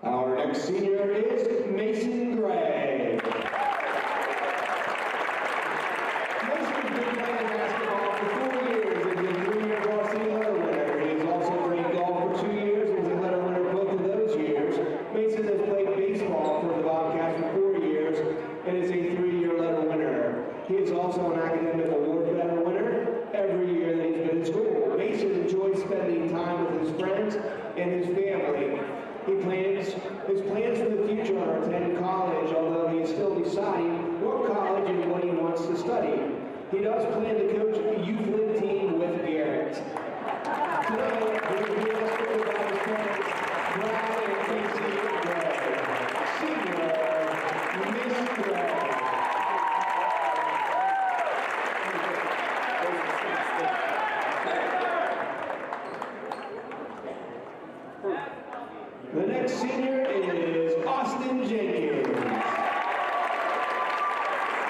Our next senior is Mason Gray. Mason's been playing basketball for 4 years and is a 3-year varsity letter winner. He has also played golf for 2 years and was a letter winner both of those years. Mason has played baseball for the Bobcats for 4 years and is a 3-year letter winner. He is also an academic award letter winner every year that he's been in school. Mason enjoys spending time with his friends and his family. His plans for the future are to attend college, although he is still deciding what college and what he wants to study. He does plan to coach a youth league team with Garrett. Tonight, we will be escorted by his parents, Brian and Casey Gray. Senior, Miss Gray. The next senior is Austin Jenkins.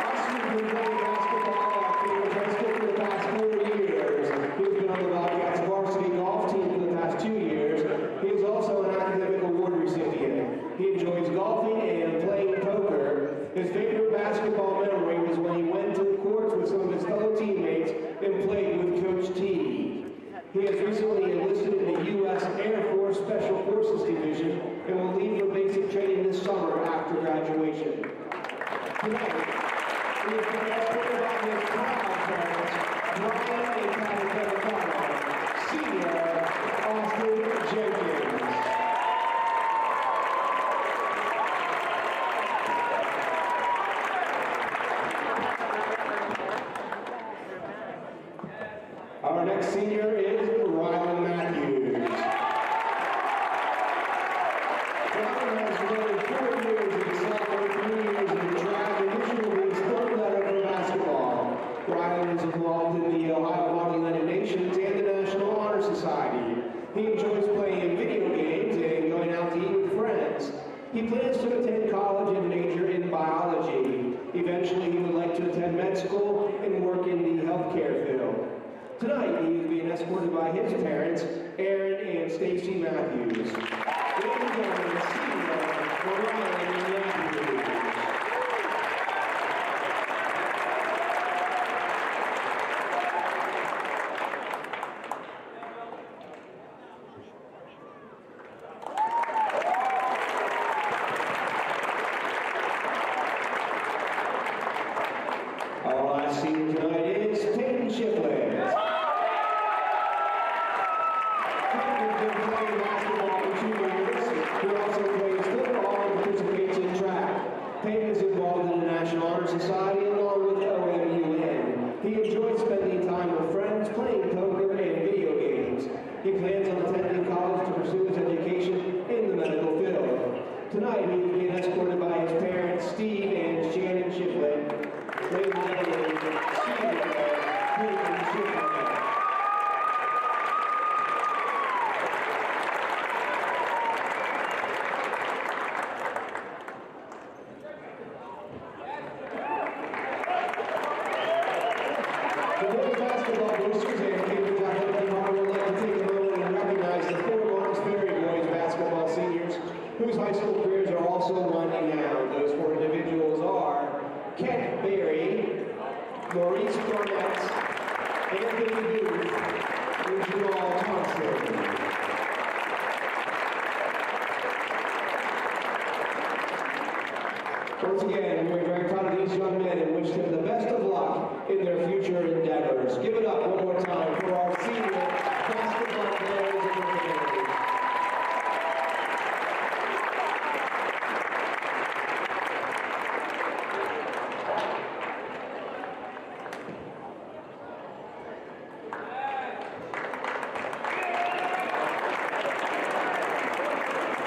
Austin has been playing basketball at Cambridge High School for the past 4 years. He has been on the Bobcats varsity golf team for the past 2 years. He is also an academic award recipient. He enjoys golfing and playing poker. His favorite basketball memory was when he went to the courts with some of his fellow teammates and played with Coach T. He has recently enlisted in the U.S. Air Force Special Forces Division and will leave for basic training this summer after graduation. Tonight, we have been escorted by his proud parents, Brian and Patty Senior, Austin Jenkins. Our next senior is Rylan Matthews. Rylan has played 4 years in soccer, 3 years in track, and usually is third letter for basketball. Rylan is involved in the Ohio Hockey United Nations and the National Honor Society. He enjoys playing video games and going out to eat with friends. He plans to attend college and major in biology. Eventually, he would like to attend med school and work in the healthcare field. Tonight, he is being escorted by his parents, Aaron and Stacy Matthews. Ladies and gentlemen, senior, Rylan Matthews. Our last senior tonight is Peyton Shipley. Peyton is involved in the National Honor Society along with OMUN. He enjoys spending time with friends, playing poker, and video games. He plans on attending college to pursue his education in the medical field. Tonight, he is being escorted by his parents, Steve and Shannon Shipley. Ladies and gentlemen, Peyton Shipley. Basketball boosters and Cambridge would like to take a moment and recognize the 4 Martins Ferry basketball seniors whose high school careers are also winding down. Those 4 individuals are Kent Berry, Maurice Burnett, Anthony Booth, and Jamal Thompson. Once again, we are very proud of these young men and wish them the best of luck in their future endeavors. Give it up one more time for our senior basketball players in the community.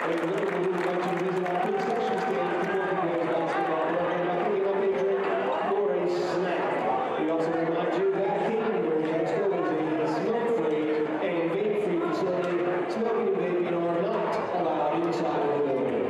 We would like to visit our concession stand before we play basketball program by picking up a drink or a snack. We also remind you that Cambridge High School is a smoke-free and vape-free facility. Smoking and vaping are not allowed inside of the building.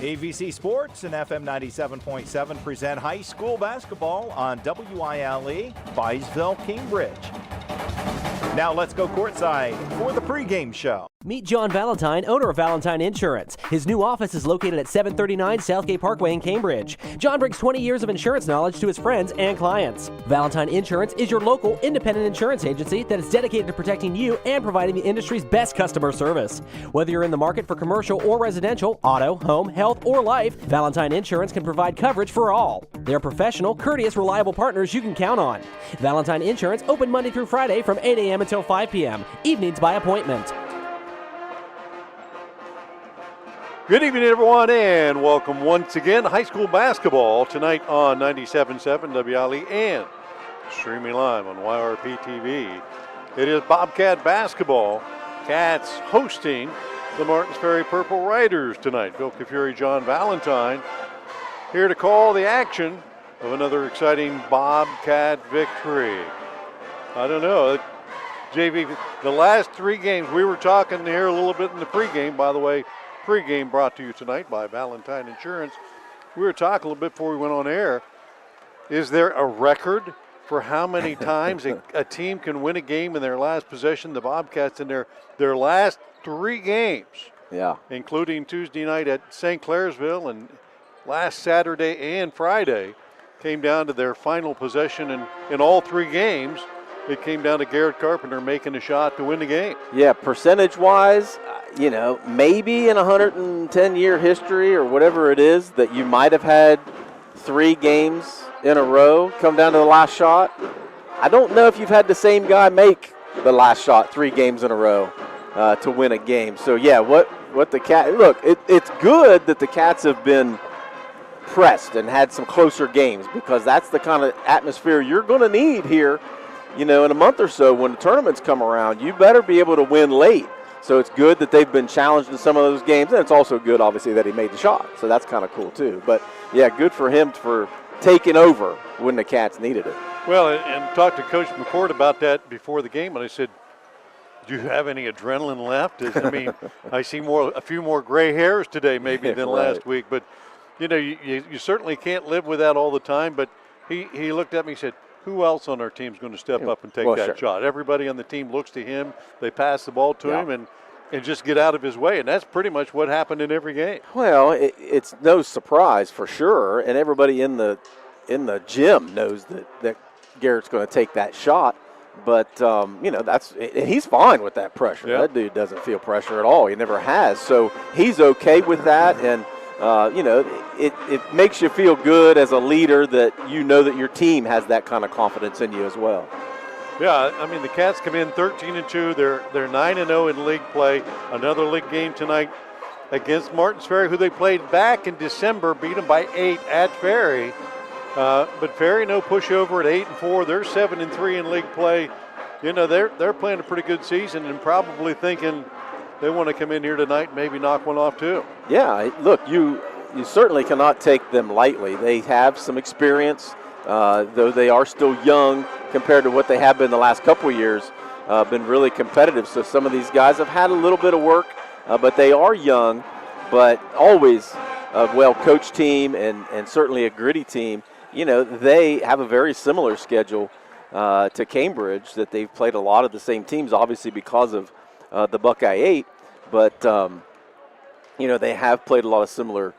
AVC Sports and FM 97.7 present high school basketball on WILE, Byesville, Cambridge. Now let's go courtside for the pregame show. Meet John Valentine, owner of Valentine Insurance. His new office is located at 739 Southgate Parkway in Cambridge. John brings 20 years of insurance knowledge to his friends and clients. Valentine Insurance is your local independent insurance agency that is dedicated to protecting you and providing the industry's best customer service. Whether you're in the market for commercial or residential, auto, home, health, or life, Valentine Insurance can provide coverage for all. They're professional, courteous, reliable partners you can count on. Valentine Insurance open Monday through Friday from 8 a.m. until 5 p.m. Evenings by appointment. Good evening, everyone, and welcome once again to high school basketball tonight on 97.7 WILE and streaming live on YRPtv. It is Bobcat basketball. Cats hosting the Martins Ferry Purple Riders tonight. Bill Kafuri, John Valentine here to call the action of another exciting Bobcat victory. I don't know, JV, the last three games, we were talking here a little bit in the pregame, by the way. Pregame brought to you tonight by Valentine Insurance. We were talking a little bit before we went on air. Is there a record for how many times a team can win a game in their last possession? The Bobcats in their last three games, including Tuesday night at St. Clairsville and last Saturday and Friday, came down to their final possession. And in all three games, it came down to Garrett Carpenter making a shot to win the game. Yeah, percentage-wise, you know, maybe in 110-year history or whatever it is that you might have had three games in a row come down to the last shot. I don't know if you've had the same guy make the last shot 3 games in a row to win a game. So, yeah, what the Cats – look, it's good that the Cats have been pressed and had some closer games because that's the kind of atmosphere you're going to need here, you know, in a month or so when the tournaments come around. You better be able to win late. So it's good that they've been challenged in some of those games, and it's also good, obviously, that he made the shot. So that's kind of cool, too. But, yeah, good for him for taking over when the Cats needed it. Well, and talked to Coach McCord about that before the game, and I said, do you have any adrenaline left? I mean, I see a few more gray hairs today maybe than last week. But, you know, you certainly can't live with that all the time. But he looked at me and said, who else on our team is going to step up and take that shot? Everybody on the team looks to him. They pass the ball to him and just get out of his way. And that's pretty much what happened in every game. Well, it's no surprise for sure. And everybody in the gym knows that Garrett's going to take that shot. But, you know, he's fine with that pressure. Yeah. That dude doesn't feel pressure at all. He never has. So he's okay with that. And, you know, it makes you feel good as a leader that you know that your team has that kind of confidence in you as well. Yeah, I mean, the Cats come in 13-2. They're 9-0 in league play. Another league game tonight against Martins Ferry, who they played back in December, beat them by 8 at Ferry. But Ferry, no pushover at 8-4. They're 7-3 in league play. You know, they're playing a pretty good season and probably thinking they want to come in here tonight and maybe knock one off too. Yeah, look, you certainly cannot take them lightly. They have some experience, though they are still young compared to what they have been the last couple of years, been really competitive. So some of these guys have had a little bit of work, but they are young, but always a well-coached team and certainly a gritty team. You know, they have a very similar schedule to Cambridge, that they've played a lot of the same teams, obviously because of the Buckeye 8, but, you know, they have played a lot of similar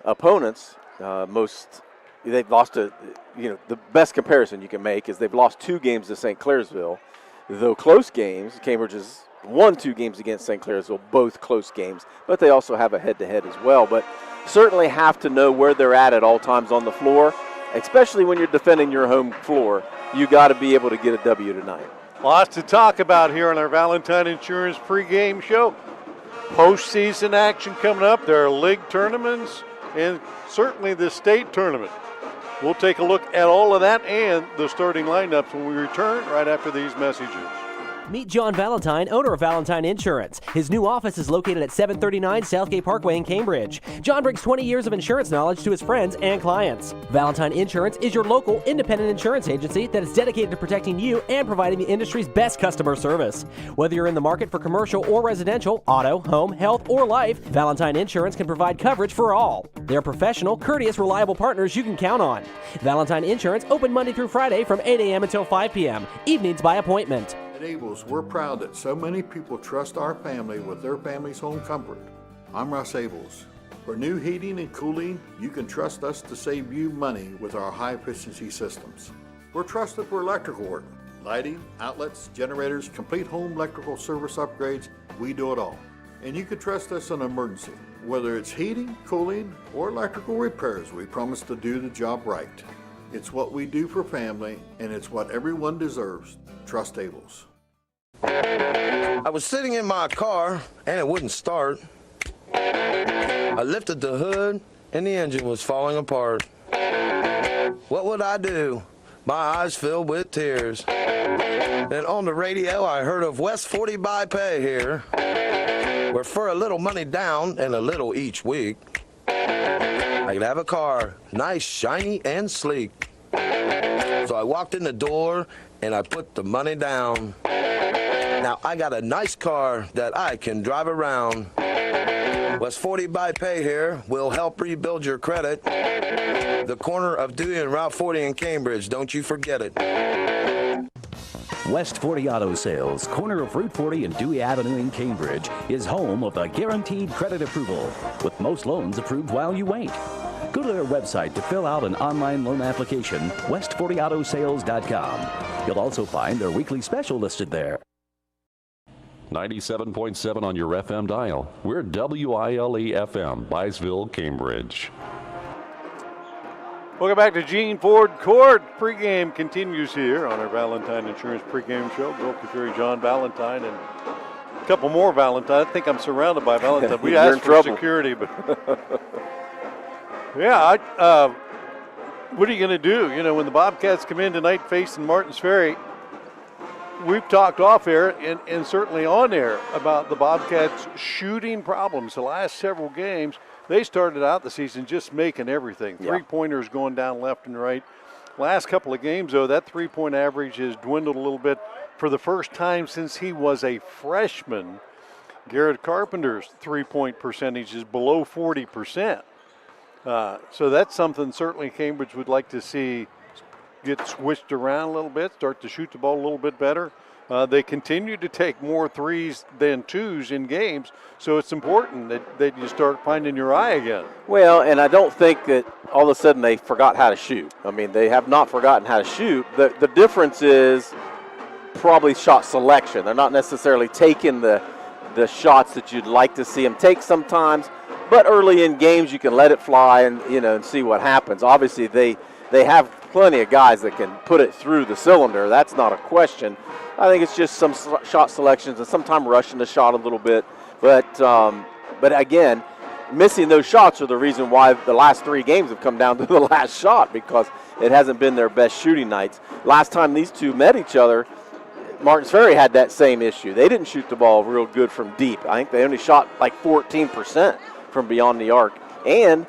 opponents. They've lost the best comparison you can make is they've lost 2 games to St. Clairsville. Though close games, Cambridge has won 2 games against St. Clairsville, both close games, but they also have a head-to-head as well. But certainly have to know where they're at all times on the floor, especially when you're defending your home floor. You got to be able to get a W tonight. Lots to talk about here on our Valentine Insurance pregame show. Postseason action coming up. There are league tournaments and certainly the state tournament. We'll take a look at all of that and the starting lineups when we return right after these messages. Meet John Valentine, owner of Valentine Insurance. His new office is located at 739 Southgate Parkway in Cambridge. John brings 20 years of insurance knowledge to his friends and clients. Valentine Insurance is your local independent insurance agency that is dedicated to protecting you and providing the industry's best customer service. Whether you're in the market for commercial or residential, auto, home, health, or life, Valentine Insurance can provide coverage for all. They're professional, courteous, reliable partners you can count on. Valentine Insurance open Monday through Friday from 8 a.m. until 5 p.m. Evenings by appointment. At Abels, we're proud that so many people trust our family with their family's home comfort. I'm Russ Abels. For new heating and cooling, you can trust us to save you money with our high-efficiency systems. We're trusted for electrical work, lighting, outlets, generators, complete home electrical service upgrades. We do it all. And you can trust us in an emergency. Whether it's heating, cooling, or electrical repairs, we promise to do the job right. It's what we do for family, and it's what everyone deserves. Trust Abels. I was sitting in my car and it wouldn't start. I lifted the hood and the engine was falling apart. What would I do? My eyes filled with tears. Then on the radio I heard of West 40 by Pay here, where for a little money down and a little each week, I could have a car, nice, shiny, and sleek. So I walked in the door and I put the money down. Now I got a nice car that I can drive around. West 40 by Pay here will help rebuild your credit. The corner of Dewey and Route 40 in Cambridge, don't you forget it. West 40 Auto Sales, corner of Route 40 and Dewey Avenue in Cambridge, is home of the guaranteed credit approval, with most loans approved while you wait. Go to their website to fill out an online loan application, west40autosales.com. You'll also find their weekly special listed there. 97.7 on your FM dial. We're WILE FM, Byesville, Cambridge. Welcome back to Gene Ford Court. Pregame continues here on our Valentine Insurance pregame show. Bill Cafuri, John Valentine, and a couple more Valentine. I think I'm surrounded by Valentine. We asked for security, but yeah. What are you going to do? You know, when the Bobcats come in tonight facing Martins Ferry, we've talked off air and certainly on air about the Bobcats' shooting problems. The last several games, they started out the season just making everything. Three-pointers going down left and right. Last couple of games, though, that three-point average has dwindled a little bit for the first time since he was a freshman. Garrett Carpenter's three-point percentage is below 40%. So that's something certainly Cambridge would like to see get switched around a little bit, start to shoot the ball a little bit better. They continue to take more threes than twos in games, so it's important that you start finding your eye again. Well, and I don't think that all of a sudden they forgot how to shoot. I mean, they have not forgotten how to shoot. The difference is probably shot selection. They're not necessarily taking the shots that you'd like to see them take sometimes, but early in games you can let it fly and see what happens. Obviously they have plenty of guys that can put it through the cylinder. That's not a question. I think it's just some shot selections and sometimes rushing the shot a little bit. But again, missing those shots are the reason why the last three games have come down to the last shot, because it hasn't been their best shooting nights. Last time these two met each other, Martins Ferry had that same issue. They didn't shoot the ball real good from deep. I think they only shot like 14% from beyond the arc. And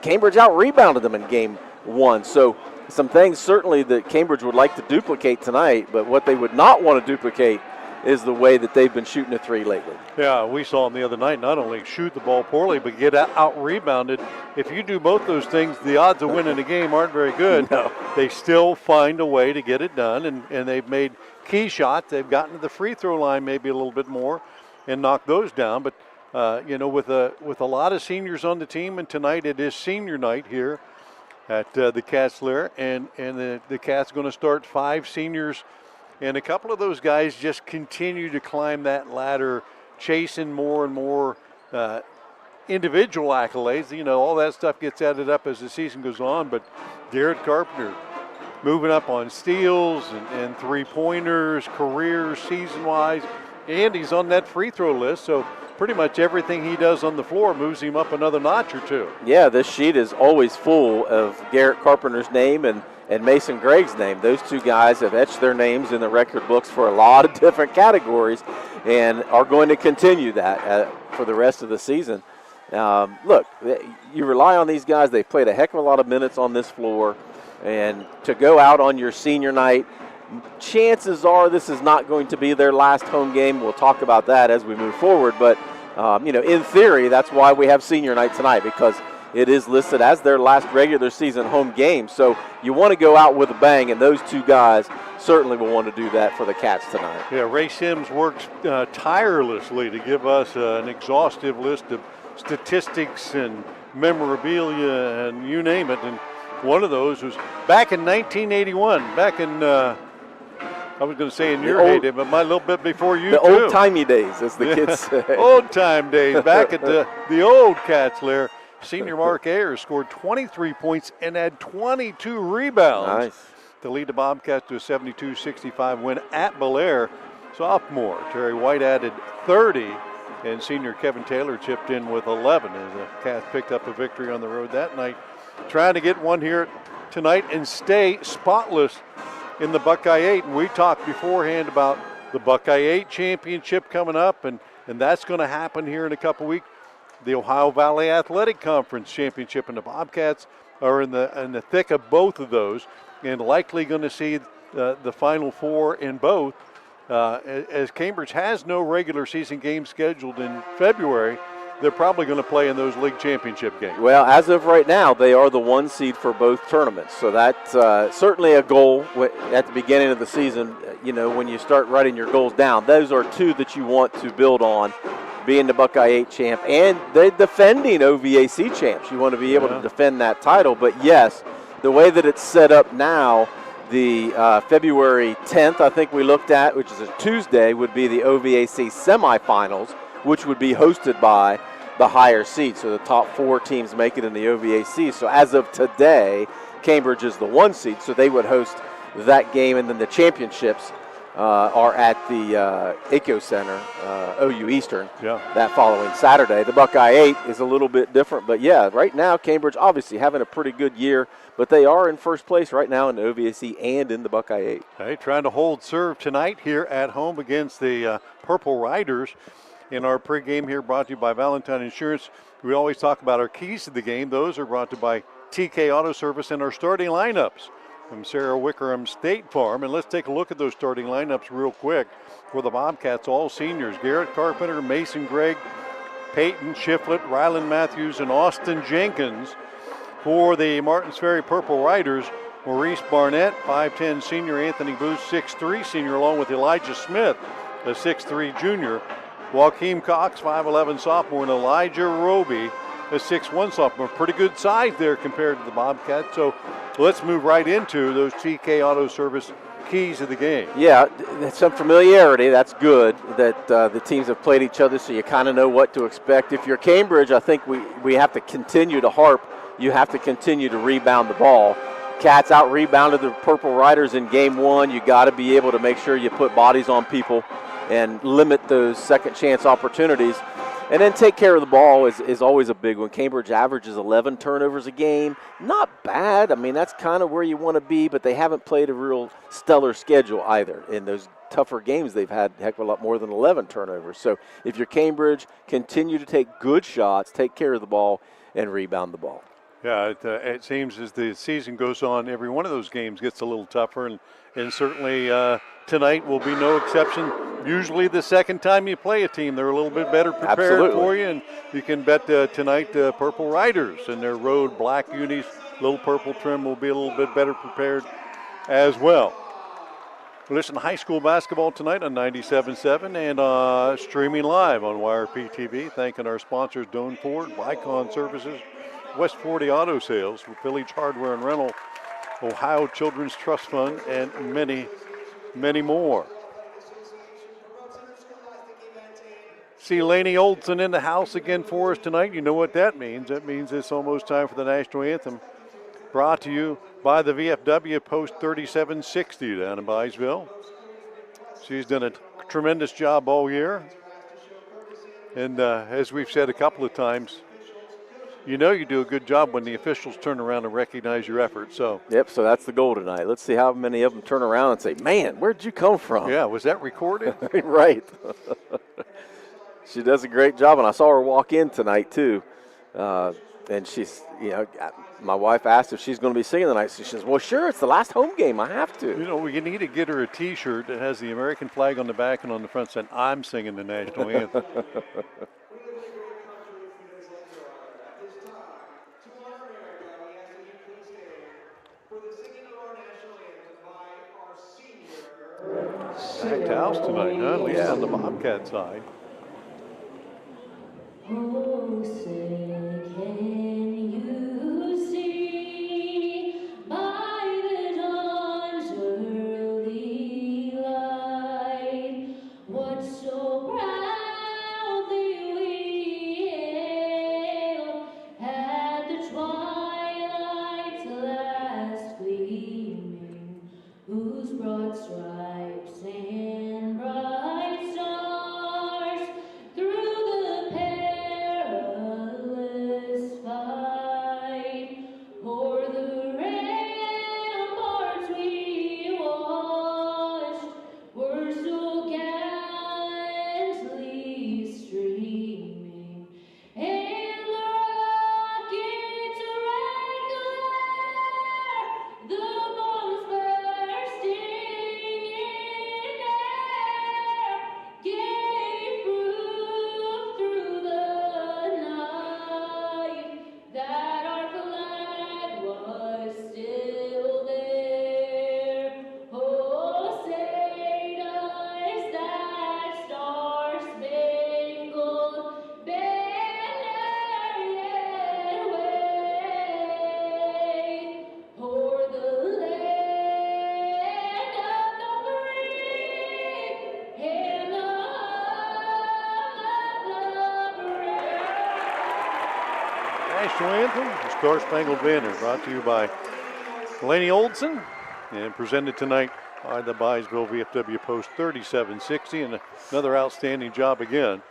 Cambridge out-rebounded them in game one. So some things certainly that Cambridge would like to duplicate tonight, but what they would not want to duplicate is the way that they've been shooting the three lately. Yeah, we saw them the other night not only shoot the ball poorly, but get out-rebounded. If you do both those things, the odds of winning the game aren't very good. No. They still find a way to get it done, and they've made key shots. They've gotten to the free throw line maybe a little bit more and knocked those down. But, with a lot of seniors on the team, and tonight it is senior night here at the Cats Lair, and the Cats going to start 5 seniors, and a couple of those guys just continue to climb that ladder, chasing more and more individual accolades. All that stuff gets added up as the season goes on, but Garrett Carpenter moving up on steals and three-pointers, career, season-wise, and he's on that free throw list, so pretty much everything he does on the floor moves him up another notch or two. Yeah, this sheet is always full of Garrett Carpenter's name and Mason Gregg's name. Those two guys have etched their names in the record books for a lot of different categories and are going to continue that for the rest of the season. Look, you rely on these guys. They've played a heck of a lot of minutes on this floor. And to go out on your senior night, chances are this is not going to be their last home game. We'll talk about that as we move forward. But, in theory, that's why we have senior night tonight, because it is listed as their last regular season home game. So you want to go out with a bang, and those two guys certainly will want to do that for the Cats tonight. Yeah, Ray Sims works tirelessly to give us an exhaustive list of statistics and memorabilia and you name it. And one of those was back in 1981, back in, I was going to say in your heyday, but a little bit before you, the too. The old-timey days, as the kids say. Old-time days, back at the old Cats lair. Senior Mark Ayers scored 23 points and had 22 rebounds. Nice. To lead the Bobcats to a 72-65 win at Belair. Sophomore Terry White added 30, and senior Kevin Taylor chipped in with 11 as the Cats picked up a victory on the road that night. Trying to get one here tonight and stay spotless in the Buckeye 8. And we talked beforehand about the Buckeye 8 championship coming up, and that's going to happen here in a couple weeks. The Ohio Valley Athletic Conference championship, and the Bobcats are in the thick of both of those, and likely going to see the Final Four in both. As Cambridge has no regular season games scheduled in February, they're probably going to play in those league championship games. Well, as of right now, they are the 1 seed for both tournaments. So that's certainly a goal at the beginning of the season. When you start writing your goals down, those are two that you want to build on, being the Buckeye 8 champ and the defending OVAC champs. You want to be able to defend that title. But, yes, the way that it's set up now, the February 10th, I think we looked at, which is a Tuesday, would be the OVAC semifinals, which would be hosted by the higher seed. So the top 4 teams make it in the OVAC. So as of today, Cambridge is the 1 seed, so they would host that game, and then the championships are at the ACO Center, OU Eastern, that following Saturday. The Buckeye 8 is a little bit different, but yeah, right now Cambridge obviously having a pretty good year, but they are in first place right now in the OVAC and in the Buckeye 8. Hey, trying to hold serve tonight here at home against the Purple Riders. In our pregame here, brought to you by Valentine Insurance. We always talk about our keys to the game. Those are brought to you by TK Auto Service and our starting lineups from Sarah Wickerham State Farm. And let's take a look at those starting lineups real quick for the Bobcats, all seniors. Garrett Carpenter, Mason Gregg, Peyton Shiflett, Ryland Matthews, and Austin Jenkins. For the Martins Ferry Purple Riders, Maurice Barnett, 5'10 senior, Anthony Booth, 6'3 senior, along with Elijah Smith, a 6'3 junior. Joaquin Cox, 5'11 sophomore, and Elijah Roby, a 6'1 sophomore. Pretty good size there compared to the Bobcats. So let's move right into those TK Auto Service keys of the game. Yeah, some familiarity. That's good that the teams have played each other, so you kind of know what to expect. If you're Cambridge, I think we have to continue to harp. You have to continue to rebound the ball. Cats out-rebounded the Purple Riders in game 1. You got to be able to make sure you put bodies on people and limit those second chance opportunities. And then take care of the ball is always a big one. Cambridge averages 11 turnovers a game. Not bad. I mean, that's kind of where you want to be, but they haven't played a real stellar schedule either. In those tougher games, they've had a heck of a lot more than 11 turnovers. So if you're Cambridge, continue to take good shots, take care of the ball, and rebound the ball. Yeah, it seems as the season goes on, every one of those games gets a little tougher, and certainly tonight will be no exception. Usually the second time you play a team, they're a little bit better prepared for you, and you can bet tonight Purple Riders in their road black unis, little purple trim will be a little bit better prepared as well. Listen to high school basketball tonight on 97.7 and streaming live on YRPtv. Thanking our sponsors, Doan Ford, Vicon Services, West 40 Auto Sales, Village Hardware and Rental, Ohio Children's Trust Fund, and many, many more. See Laney Olson in the house again for us tonight. You know what that means. That means it's almost time for the national anthem. Brought to you by the VFW Post 3760 down in Byesville. She's done a tremendous job all year. And as we've said a couple of times, you know you do a good job when the officials turn around and recognize your effort. So Yep, so that's the goal tonight. Let's see how many of them turn around and say, man, where'd you come from? yeah, was that recorded? Right. She does a great job, and I saw her walk in tonight too. And she's, my wife asked if she's going to be singing tonight. So she says, well, sure, it's the last home game. I have to. You know, we need to get her a T-shirt that has the American flag on the back and on the front saying, I'm singing the national anthem. Packed house tonight, huh? At least on the Bobcat side. Oh, say, can you see by the dawn's early light what so proudly we hailed at the twilight's last gleaming, whose broad stripes and bright stars through the perilous fight o'er the ramparts we watched were so gallantly streaming, and the rocket's red glare, the bombs bursting in air, gave proof through the night that our flag was still there. Oh, say does that star-spangled banner yet wave o'er the land of the free and the home of the brave? National anthem, the Star Spangled Banner, brought to you by Laney Olson and presented tonight by the Byesville VFW Post 3760, and another outstanding job again.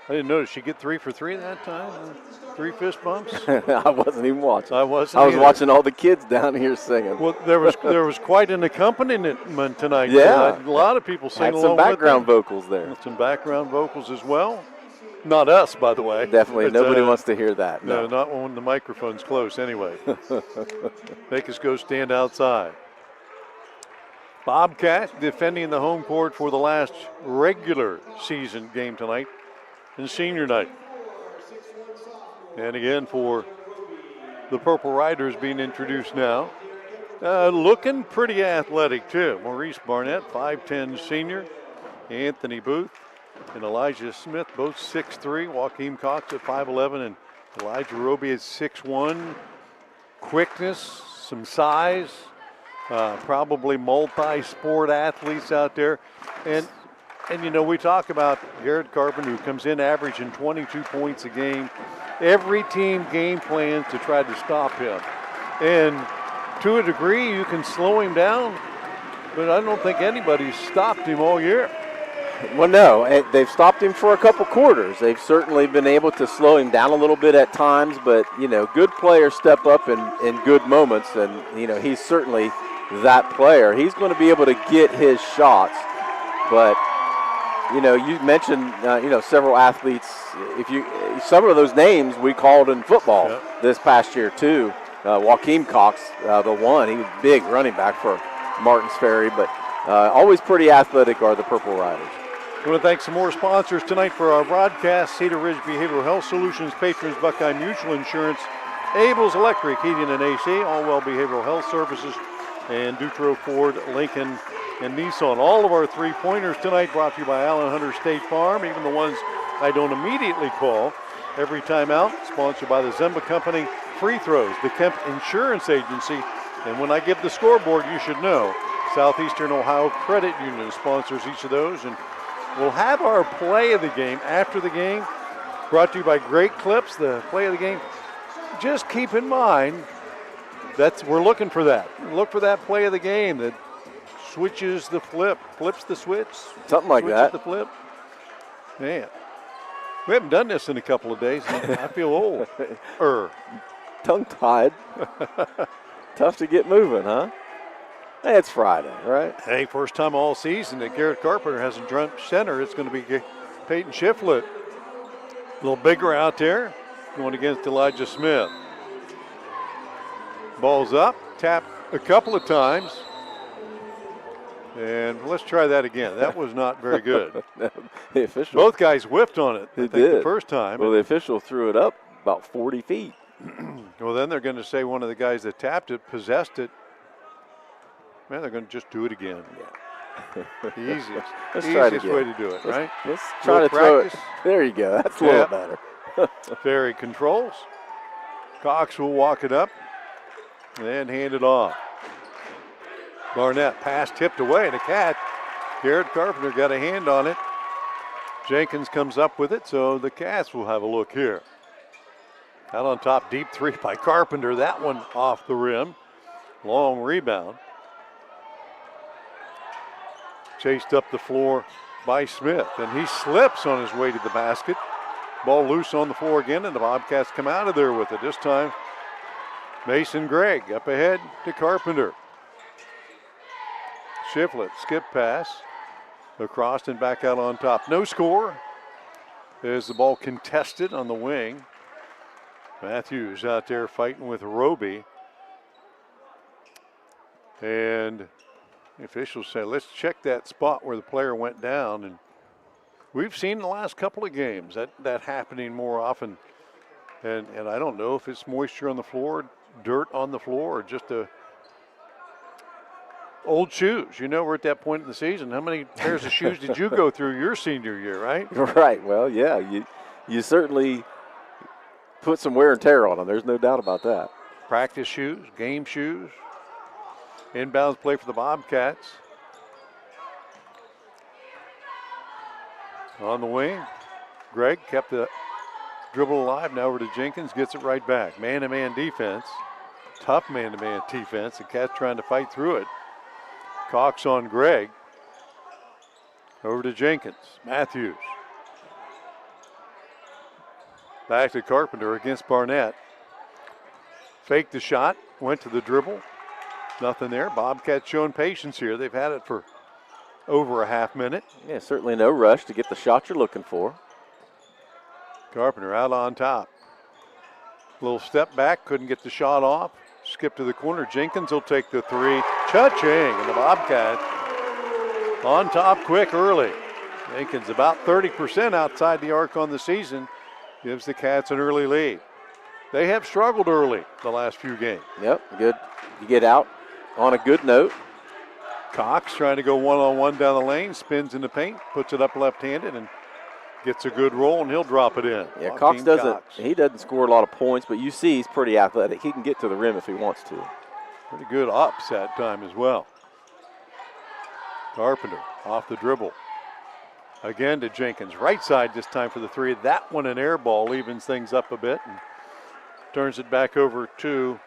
I didn't notice she get 3 for 3 that time. 3 fist bumps. I wasn't even watching. I wasn't. I was either. watching all the kids down here singing. Well, there was quite an accompaniment tonight. Yeah. A lot of people sing Had along some background with them. vocals there. Some background vocals as well. Not us, by the way. Definitely, But, nobody wants to hear that. No, not when the microphone's close anyway. Make us go stand outside. Bobcats defending the home court for the last regular season game tonight and senior night. And again for the Purple Riders being introduced now. Looking pretty athletic too. Maurice Barnett, 5'10 senior. Anthony Booth and Elijah Smith, both 6'3". Joaquin Cox at 5'11", and Elijah Roby at 6'1". Quickness, some size, probably multi-sport athletes out there. And we talk about Garrett Carpenter, who comes in averaging 22 points a game. Every team game plans to try to stop him. And to a degree, you can slow him down, but I don't think anybody's stopped him all year. Well, no, they've stopped him for a couple quarters. They've certainly been able to slow him down a little bit at times, but, good players step up in good moments, and, he's certainly that player. He's going to be able to get his shots, but, you mentioned, several athletes. Some of those names we called in football this past year, too. Joaquin Cox, the one, he was a big running back for Martins Ferry, but always pretty athletic are the Purple Riders. I want to thank some more sponsors tonight for our broadcast. Cedar Ridge Behavioral Health Solutions, Patrons Buckeye Mutual Insurance, Abel's Electric Heating and AC, Allwell Behavioral Health Services, and Dutro Ford, Lincoln, and Nissan. All of our three-pointers tonight brought to you by Allen Hunter State Farm, even the ones I don't immediately call. Every time out, sponsored by the Zemba Company. Free throws, the Kemp Insurance Agency. And when I give the scoreboard, you should know, Southeastern Ohio Credit Union sponsors each of those. And we'll have our play of the game after the game, brought to you by Great Clips, the play of the game. Just keep in mind, we're looking for that. Look for that play of the game that switches the flip, flips the switch. Something like that. The flip. Man. We haven't done this in a couple of days, and I feel old. Tongue-tied. Tough to get moving, huh? Hey, it's Friday, right? Hey, first time all season that Garrett Carpenter hasn't drunk center. It's going to be Peyton Shiflett. A little bigger out there, going against Elijah Smith. Ball's up, tap a couple of times. And let's try that again. That was not very good. The official. Both guys whiffed on it, I think, the first time. Well, the official threw it up about 40 feet. Well, then they're going to say one of the guys that tapped it possessed it. Man, they're going to just do it again. Yeah. The easiest, Let's try it easiest way to do it, right? Let's try to throw it. There you go. That's a little better. Ferry controls. Cox will walk it up and hand it off. Barnett pass tipped away to catch. Garrett Carpenter got a hand on it. Jenkins comes up with it, so the Cats will have a look here. Out on top, deep three by Carpenter. That one off the rim. Long rebound. Chased up the floor by Smith, and he slips on his way to the basket. Ball loose on the floor again, and the Bobcats come out of there with it. This time, Mason Gregg up ahead to Carpenter. Shiflett, skip pass, across and back out on top. No score. There's the ball contested on the wing. Matthews out there fighting with Roby. And the officials say, let's check that spot where the player went down. And we've seen in the last couple of games that happening more often. And I don't know if it's moisture on the floor, dirt on the floor, or just old shoes. You know, we're at that point in the season. How many pairs of shoes did you go through your senior year, right? Right. Well, yeah, you certainly put some wear and tear on them. There's no doubt about that. Practice shoes, game shoes. Inbounds play for the Bobcats. On the wing, Gregg kept the dribble alive. Now over to Jenkins, gets it right back. Man-to-man defense. Tough man-to-man defense. The Cats trying to fight through it. Cox on Gregg. Over to Jenkins. Matthews. Back to Carpenter against Barnett. Faked the shot, went to the dribble. Nothing there. Bobcats showing patience here. They've had it for over a half minute. Yeah, certainly no rush to get the shot you're looking for. Carpenter out on top. Little step back, couldn't get the shot off. Skip to the corner. Jenkins will take the three. Cha-ching, and the Bobcats on top quick early. Jenkins about 30% outside the arc on the season. Gives the Cats an early lead. They have struggled early the last few games. Yep, good. You get out on a good note. Cox trying to go one-on-one down the lane, spins in the paint, puts it up left-handed, and gets a good roll, and he'll drop it in. Yeah, Cox doesn't score a lot of points, but you see he's pretty athletic. He can get to the rim if he wants to. Pretty good ups that time as well. Carpenter off the dribble. Again to Jenkins. Right side this time for the three. That one an air ball, evens things up a bit and turns it back over to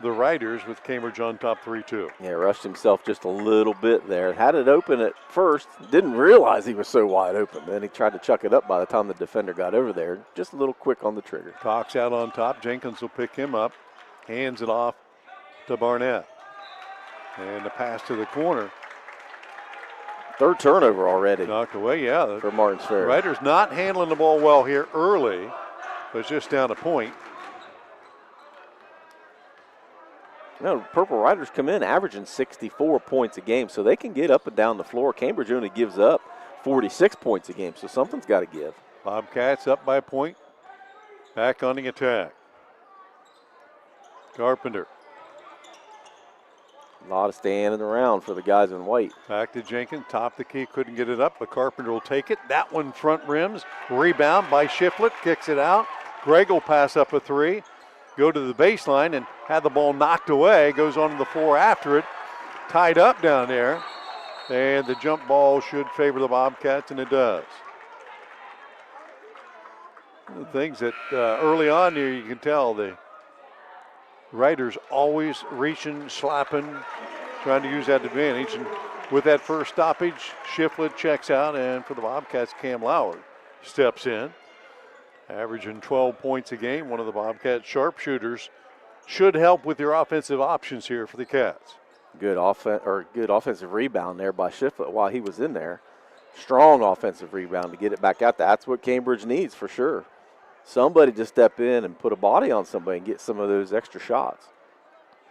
the Riders with Cambridge on top 3-2. Yeah, rushed himself just a little bit there. Had it open at first. Didn't realize he was so wide open. Then he tried to chuck it up by the time the defender got over there. Just a little quick on the trigger. Cox out on top. Jenkins will pick him up. Hands it off to Barnett. And the pass to the corner. Third turnover already. Knocked away, yeah. For Martins Ferry. Riders not handling the ball well here early, but it's just down a point. No, Purple Riders come in averaging 64 points a game, so they can get up and down the floor. Cambridge only gives up 46 points a game, so something's got to give. Bobcats up by a point. Back on the attack. Carpenter. A lot of standing around for the guys in white. Back to Jenkins, top the key, couldn't get it up, but Carpenter will take it. That one front rims, rebound by Shiflett, kicks it out. Gregg will pass up a three, go to the baseline and had the ball knocked away, goes onto the floor after it, tied up down there, and the jump ball should favor the Bobcats, and it does. One of the things that early on here you can tell the Riders always reaching, slapping, trying to use that advantage. And with that first stoppage, Shiflett checks out, and for the Bobcats, Cam Lauer steps in. averaging 12 points a game. One of the Bobcats sharpshooters should help with your offensive options here for the Cats. Good offensive rebound there by Shiflett while he was in there. Strong offensive rebound to get it back out there. That's what Cambridge needs for sure. Somebody to step in and put a body on somebody and get some of those extra shots.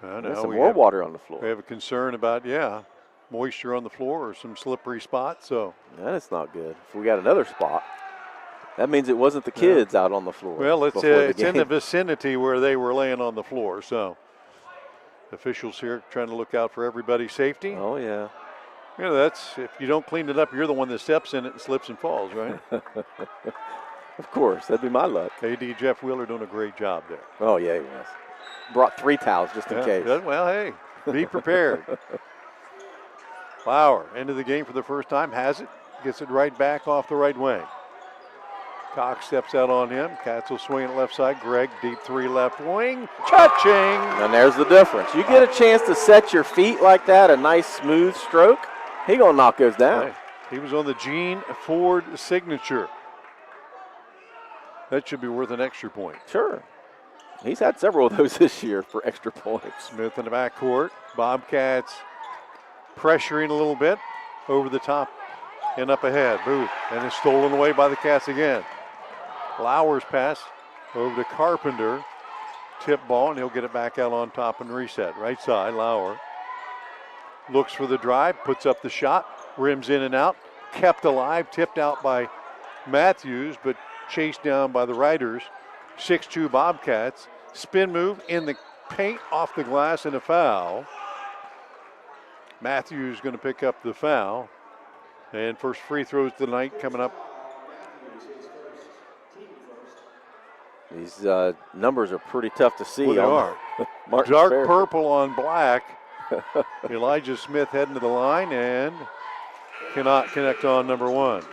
There's some more water on the floor. We have a concern about, moisture on the floor or some slippery spots. So that's not good. If we got another spot, that means it wasn't the kids out on the floor. Well, it's in the vicinity where they were laying on the floor. So officials here trying to look out for everybody's safety. Oh, yeah. That's if you don't clean it up, you're the one that steps in it and slips and falls, right? Of course, that'd be my luck. AD Jeff Wheeler doing a great job there. Oh, yeah, he was. Brought 3 towels just in case. Well, hey, be prepared. Lauer into the game for the first time, has it, gets it right back off the right wing. Cox steps out on him. Cats will swing it left side. Gregg, deep 3 left wing. Cha-ching! And there's the difference. You get a chance to set your feet like that, a nice smooth stroke, he gonna knock those down. Hey, he was on the Gene Ford signature. That should be worth an extra point. Sure. He's had several of those this year for extra points. Smith in the backcourt. Bobcats pressuring a little bit over the top and up ahead. Booth. And it's stolen away by the Cats again. Lauer's pass over to Carpenter. Tip ball, and he'll get it back out on top and reset. Right side, Lauer. Looks for the drive, puts up the shot, rims in and out. Kept alive, tipped out by Matthews, but chased down by the Riders. 6'2" Bobcats. Spin move in the paint, off the glass, and a foul. Matthews going to pick up the foul. And first free throws tonight coming up. These numbers are pretty tough to see. Well, they are. Dark Ferry. Purple on black. Elijah Smith heading to the line and cannot connect on number 1.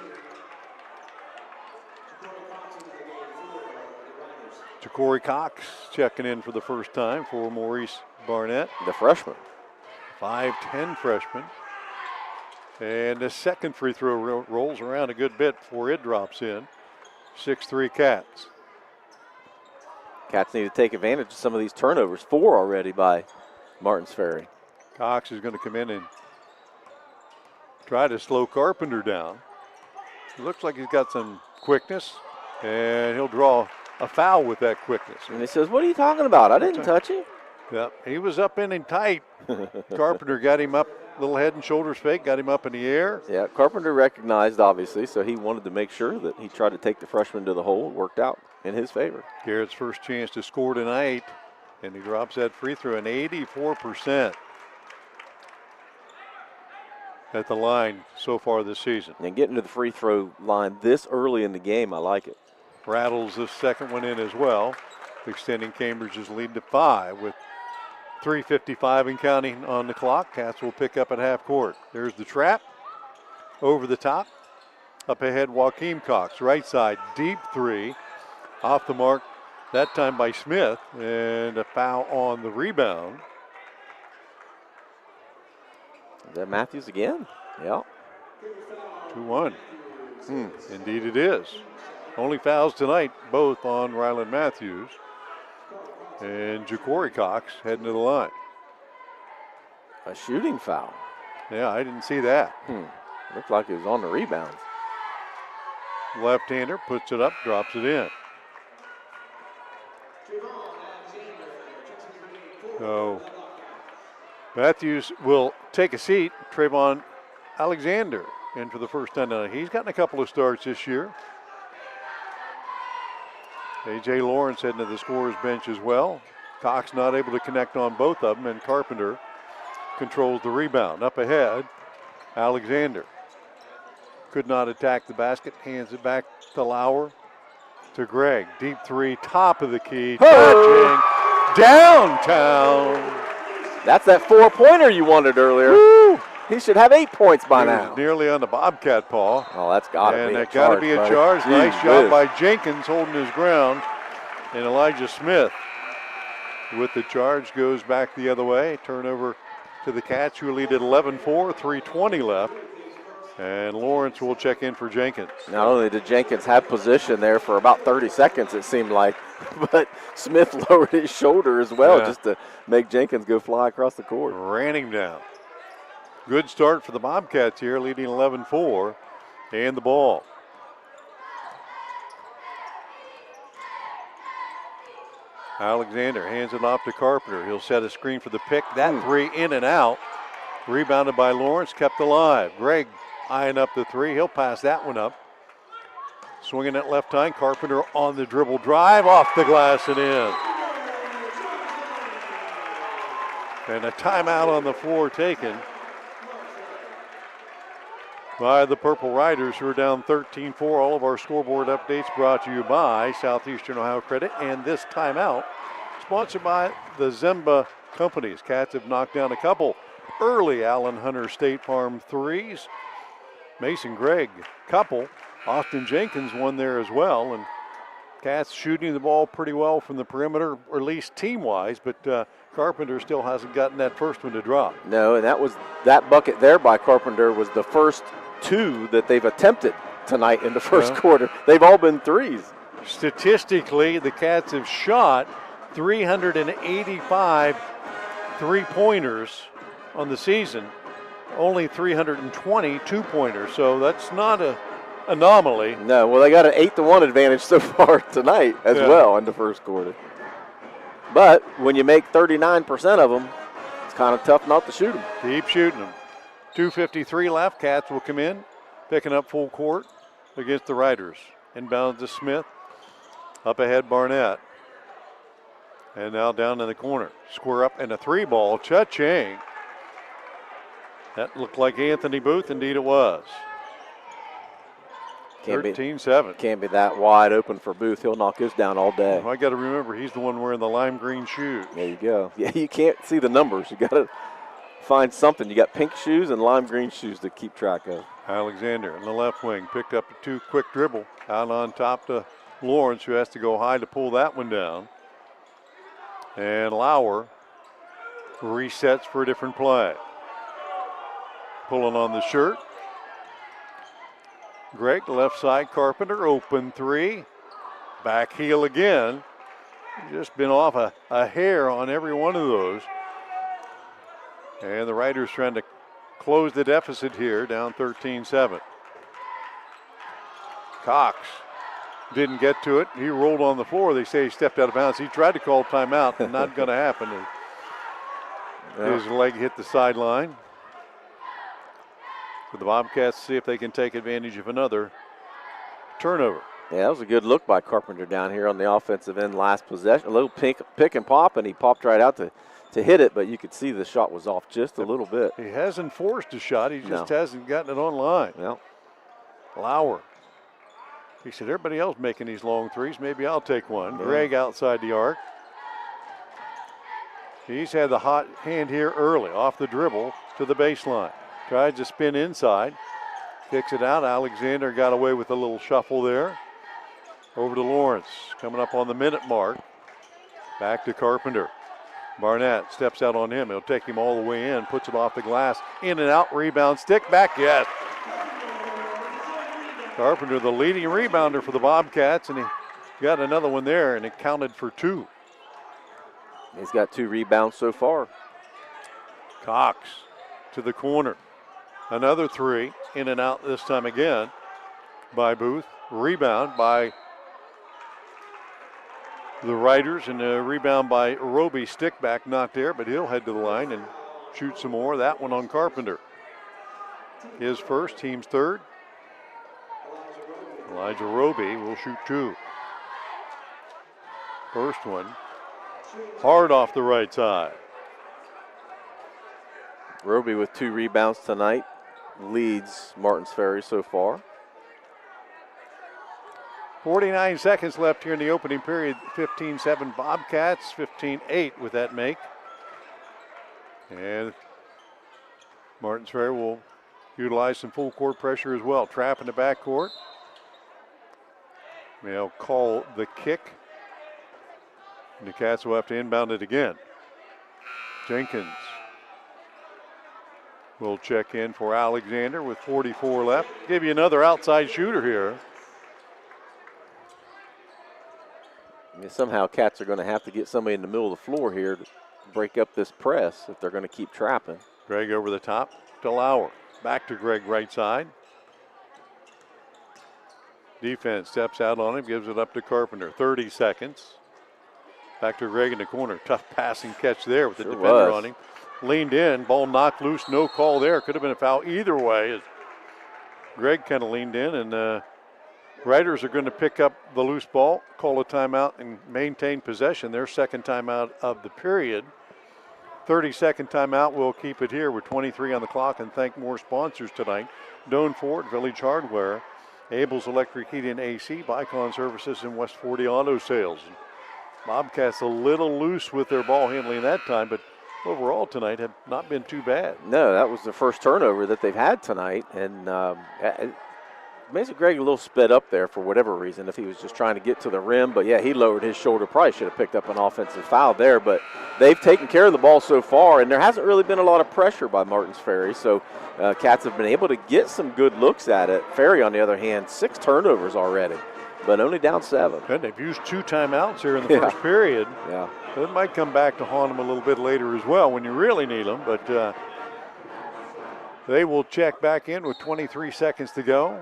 Ja'Cory Cox checking in for the first time for Maurice Barnett. The freshman. 5'10" freshman. And the second free throw rolls around a good bit before it drops in. 6'3" Cats. Cats need to take advantage of some of these turnovers. 4 already by Martins Ferry. Cox is going to come in and try to slow Carpenter down. It looks like he's got some quickness, and he'll draw a foul with that quickness. And he says, what are you talking about? I didn't touch him. Yep, he was up in and tight. Carpenter got him up, little head and shoulders fake, got him up in the air. Yeah, Carpenter recognized, obviously, so he wanted to make sure that he tried to take the freshman to the hole. It worked out in his favor. Garrett's first chance to score tonight, and he drops that free throw, an 84% at the line so far this season. And getting to the free throw line this early in the game, I like it. Rattles the second one in as well, extending Cambridge's lead to 5 with 3:55 and counting on the clock. Cats will pick up at half court. There's the trap. Over the top. Up ahead, Joaquin Cox. Right side, deep 3. Off the mark, that time by Smith. And a foul on the rebound. Is that Matthews again? Yeah. 2-1. Indeed it is. Only fouls tonight, both on Ryland Matthews. And Ja'Cory Cox heading to the line. A shooting foul. Yeah, I didn't see that. Looked like it was on the rebounds. Left-hander puts it up, drops it in. So Matthews will take a seat. Trayvon Alexander in for the first time tonight. He's gotten a couple of starts this year. A.J. Lawrence heading to the scorer's bench as well. Cox not able to connect on both of them, and Carpenter controls the rebound. Up ahead, Alexander could not attack the basket, hands it back to Lauer, to Gregg. Deep 3, top of the key, touching downtown. That's that 4-pointer you wanted earlier. Woo! He should have 8 points by now. Nearly on the Bobcat paw. Oh, that's got to be a charge. And that got to be a charge. Nice job by Jenkins holding his ground. And Elijah Smith with the charge goes back the other way. Turnover to the Cats, who lead at 11-4, 3:20 left. And Lawrence will check in for Jenkins. Not only did Jenkins have position there for about 30 seconds, it seemed like, but Smith lowered his shoulder as well just to make Jenkins go fly across the court. Ran him down. Good start for the Bobcats here, leading 11-4, and the ball. Alexander hands it off to Carpenter. He'll set a screen for the pick. That three in and out. Rebounded by Lawrence, kept alive. Gregg eyeing up the three. He'll pass that one up. Swinging it left hand. Carpenter on the dribble drive, off the glass and in. And a timeout on the floor taken by the Purple Riders, who are down 13-4. All of our scoreboard updates brought to you by Southeastern Ohio Credit. And this timeout sponsored by the Zemba Companies. Cats have knocked down a couple early Allen Hunter State Farm threes. Mason Gregg, couple. Austin Jenkins won there as well. And Cats shooting the ball pretty well from the perimeter, or at least team-wise, but Carpenter still hasn't gotten that first one to drop. No, and that bucket there by Carpenter was the first two that they've attempted tonight in the first quarter. They've all been threes. Statistically, the Cats have shot 385 three-pointers on the season, only 320 two-pointers, so that's not an anomaly. No, well, they got an 8-1 advantage so far tonight as well in the first quarter. But when you make 39% of them, it's kind of tough not to shoot them. Keep shooting them. 2:53 left. Cats will come in, picking up full court against the Riders. Inbounds to Smith. Up ahead, Barnett. And now down in the corner. Square up and a three ball. Cha-ching. That looked like Anthony Booth. Indeed it was. 13-7. Can't be that wide open for Booth. He'll knock his down all day. I got to remember, he's the one wearing the lime green shoes. There you go. Yeah, you can't see the numbers. You got to find something. You got pink shoes and lime green shoes to keep track of. Alexander in the left wing picked up a quick dribble out on top to Lawrence, who has to go high to pull that one down. And Lauer resets for a different play. Pulling on the shirt. Gregg, left side, Carpenter, open three. Back heel again. Just been off a hair on every one of those. And the Riders trying to close the deficit here, down 13-7. Cox didn't get to it. He rolled on the floor. They say he stepped out of bounds. He tried to call timeout, but not going to happen. His leg hit the sideline. So the Bobcats see if they can take advantage of another turnover. Yeah, that was a good look by Carpenter down here on the offensive end last possession. A little pick and pop, and he popped right out to hit it, but you could see the shot was off just a little bit. He hasn't forced a shot. He just hasn't gotten it online. Well, Lauer. He said, everybody else making these long threes. Maybe I'll take one. Gregg outside the arc. He's had the hot hand here early, off the dribble to the baseline. Tries to spin inside. Kicks it out. Alexander got away with a little shuffle there. Over to Lawrence. Coming up on the minute mark. Back to Carpenter. Barnett steps out on him. He'll take him all the way in. Puts it off the glass. In and out. Rebound. Stick back. Yes. Carpenter, the leading rebounder for the Bobcats, and he got another one there, and it counted for two. He's got 2 rebounds so far. Cox to the corner. Another three, in and out this time again by Booth. Rebound by the Riders, and a rebound by Roby. Stick back, not there, but he'll head to the line and shoot some more. That one on Carpenter. His first, team's third. Elijah Roby will shoot 2. First one, hard off the right side. Roby with 2 rebounds tonight, leads Martins Ferry so far. 49 seconds left here in the opening period. 15-7 Bobcats, 15-8 with that make. And Martins Ferry will utilize some full court pressure as well. Trap in the backcourt. They'll call the kick. And the Cats will have to inbound it again. Jenkins will check in for Alexander with 44 left. Give you another outside shooter here. I mean, somehow Cats are going to have to get somebody in the middle of the floor here to break up this press if they're going to keep trapping. Greg over the top to Lauer. Back to Greg right side. Defense steps out on him, gives it up to Carpenter. 30 seconds. Back to Greg in the corner. Tough passing catch there with the defender on him. Leaned in, ball knocked loose, no call there. Could have been a foul either way as Greg kind of leaned in, and Riders are going to pick up the loose ball, call a timeout, and maintain possession. Their second timeout of the period. 30-second timeout. We'll keep it here with 23 on the clock and thank more sponsors tonight. Doan Ford, Village Hardware, Abel's Electric Heat and AC, Bicon Services, and West 40 Auto Sales. Bobcats a little loose with their ball handling that time, but overall tonight have not been too bad. No, that was the first turnover that they've had tonight, and Mason Greg a little sped up there for whatever reason, if he was just trying to get to the rim. But, yeah, he lowered his shoulder. Probably should have picked up an offensive foul there. But they've taken care of the ball so far, and there hasn't really been a lot of pressure by Martins Ferry. So Cats have been able to get some good looks at it. Ferry, on the other hand, 6 turnovers already, but only down 7. And they've used 2 timeouts here in the first period. Yeah. It might come back to haunt them a little bit later as well when you really need them. But they will check back in with 23 seconds to go.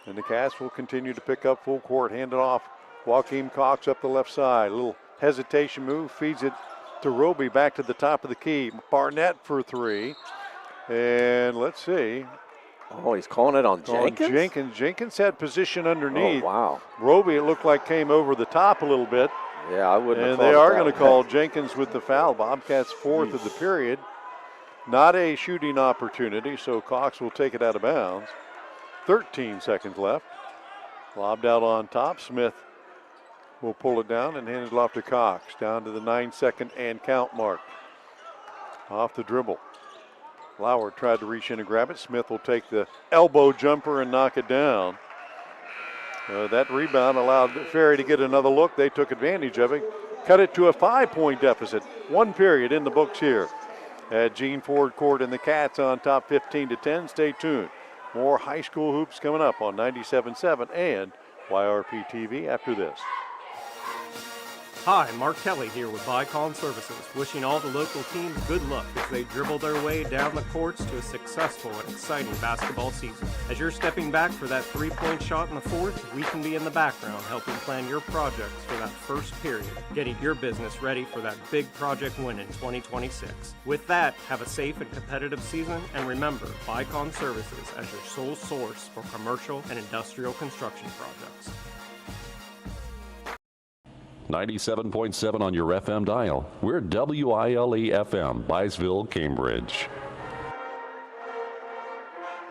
And the Cats will continue to pick up full court, hand it off. Joaquin Cox up the left side. A little hesitation move, feeds it to Roby back to the top of the key. Barnett for 3. And let's see. Oh, he's calling it on Jenkins? Jenkins had position underneath. Oh, wow. Roby, it looked like, came over the top a little bit. Yeah, I wouldn't have And they are going to call Jenkins with the foul. Bobcats 4th of the period. Not a shooting opportunity, so Cox will take it out of bounds. 13 seconds left. Lobbed out on top. Smith will pull it down and hand it off to Cox. Down to the 9-second and count mark. Off the dribble. Lauer tried to reach in and grab it. Smith will take the elbow jumper and knock it down. That rebound allowed Ferry to get another look. They took advantage of it. Cut it to a 5-point deficit. 1 period in the books here at Gene Ford Court, and the Cats on top 15-10. Stay tuned. More high school hoops coming up on 97.7 and YRPtv after this. Hi, Mark Kelly here with Bicon Services, wishing all the local teams good luck as they dribble their way down the courts to a successful and exciting basketball season. As you're stepping back for that 3-point shot in the 4th, we can be in the background helping plan your projects for that first period, getting your business ready for that big project win in 2026. With that, have a safe and competitive season, and remember, Bicon Services as your sole source for commercial and industrial construction projects. 97.7 on your FM dial. We're WILE FM, Byesville, Cambridge.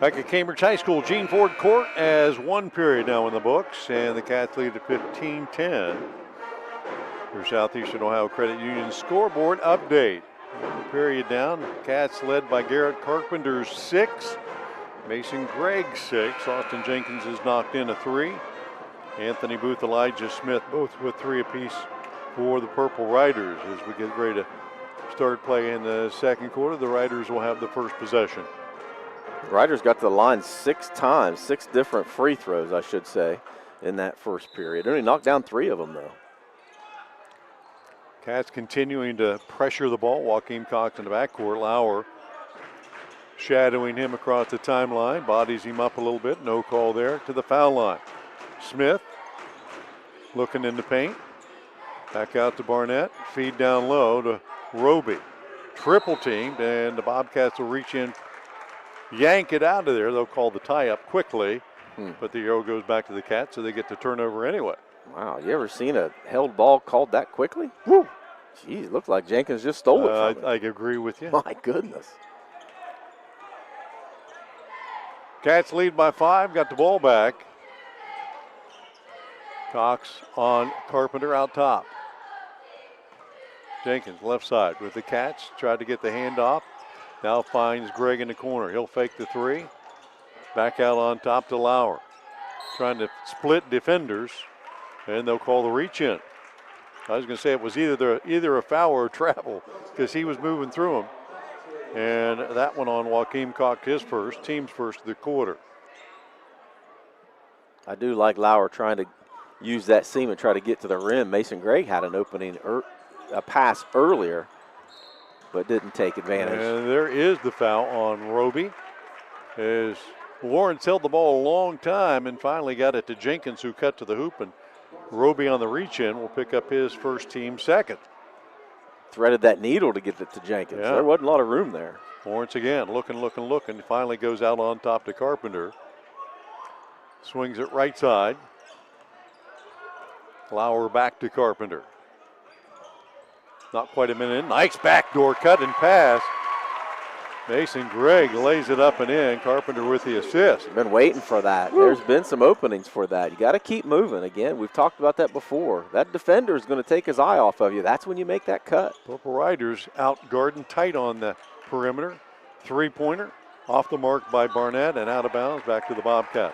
Back at Cambridge High School, Gene Ford Court as 1 period now in the books, and the Cats lead at 15-10. Your Southeastern Ohio Credit Union scoreboard update. Period down. Cats led by Garrett Carpenter's 6. Mason Gregg 6. Austin Jenkins has knocked in a 3. Anthony Booth, Elijah Smith, both with 3 apiece for the Purple Riders. As we get ready to start play in the second quarter, the Riders will have the first possession. The Riders got to the line 6 times, 6 different free throws, I should say, in that first period. Only knocked down 3 of them, though. Cats continuing to pressure the ball. Joaquin Cox in the backcourt. Lauer shadowing him across the timeline, bodies him up a little bit. No call there to the foul line. Smith looking in the paint. Back out to Barnett. Feed down low to Roby. Triple teamed, and the Bobcats will reach in, yank it out of there. They'll call the tie up quickly, but the arrow goes back to the Cats, so they get the turnover anyway. Wow, you ever seen a held ball called that quickly? Woo! Geez, looks like Jenkins just stole it from him. I agree with you. My goodness. Cats lead by 5, got the ball back. Cox on Carpenter out top. Jenkins left side with the Cats. Tried to get the handoff. Now finds Gregg in the corner. He'll fake the 3. Back out on top to Lauer. Trying to split defenders, and they'll call the reach in. I was going to say it was either a foul or a travel because he was moving through them. And that one on Joaquin Cox, his first, team's first of the quarter. I do like Lauer trying to use that seam and try to get to the rim. Mason Gregg had an opening, a pass earlier, but didn't take advantage. And there is the foul on Roby, as Lawrence held the ball a long time and finally got it to Jenkins, who cut to the hoop, and Roby on the reach-in will pick up his first, team second. Threaded that needle to get it to Jenkins. Yeah. There wasn't a lot of room there. Lawrence again, looking, finally goes out on top to Carpenter. Swings it right side. Lauer back to Carpenter. Not quite a minute in. Nice backdoor cut and pass. Mason Gregg lays it up and in. Carpenter with the assist. Been waiting for that. Woo. There's been some openings for that. You got to keep moving. Again, we've talked about that before. That defender is going to take his eye off of you. That's when you make that cut. Purple Riders out guarding tight on the perimeter. Three-pointer off the mark by Barnett and out of bounds back to the Bobcat.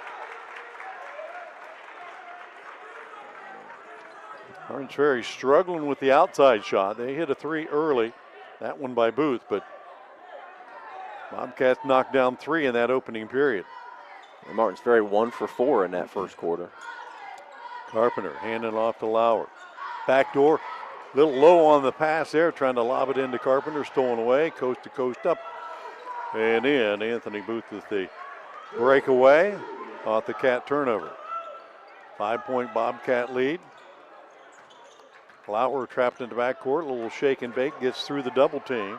Martins Ferry struggling with the outside shot. They hit a three early. That one by Booth, but Bobcats knocked down three in that opening period. And Martins Ferry 1 for 4 in that first quarter. Carpenter handing off to Lauer. Backdoor, little low on the pass there, trying to lob it into Carpenter, stolen away, coast to coast up and in. Anthony Booth with the breakaway off the Cat turnover. 5-point Bobcat lead. Lauer trapped in the backcourt, a little shake and bake, gets through the double team.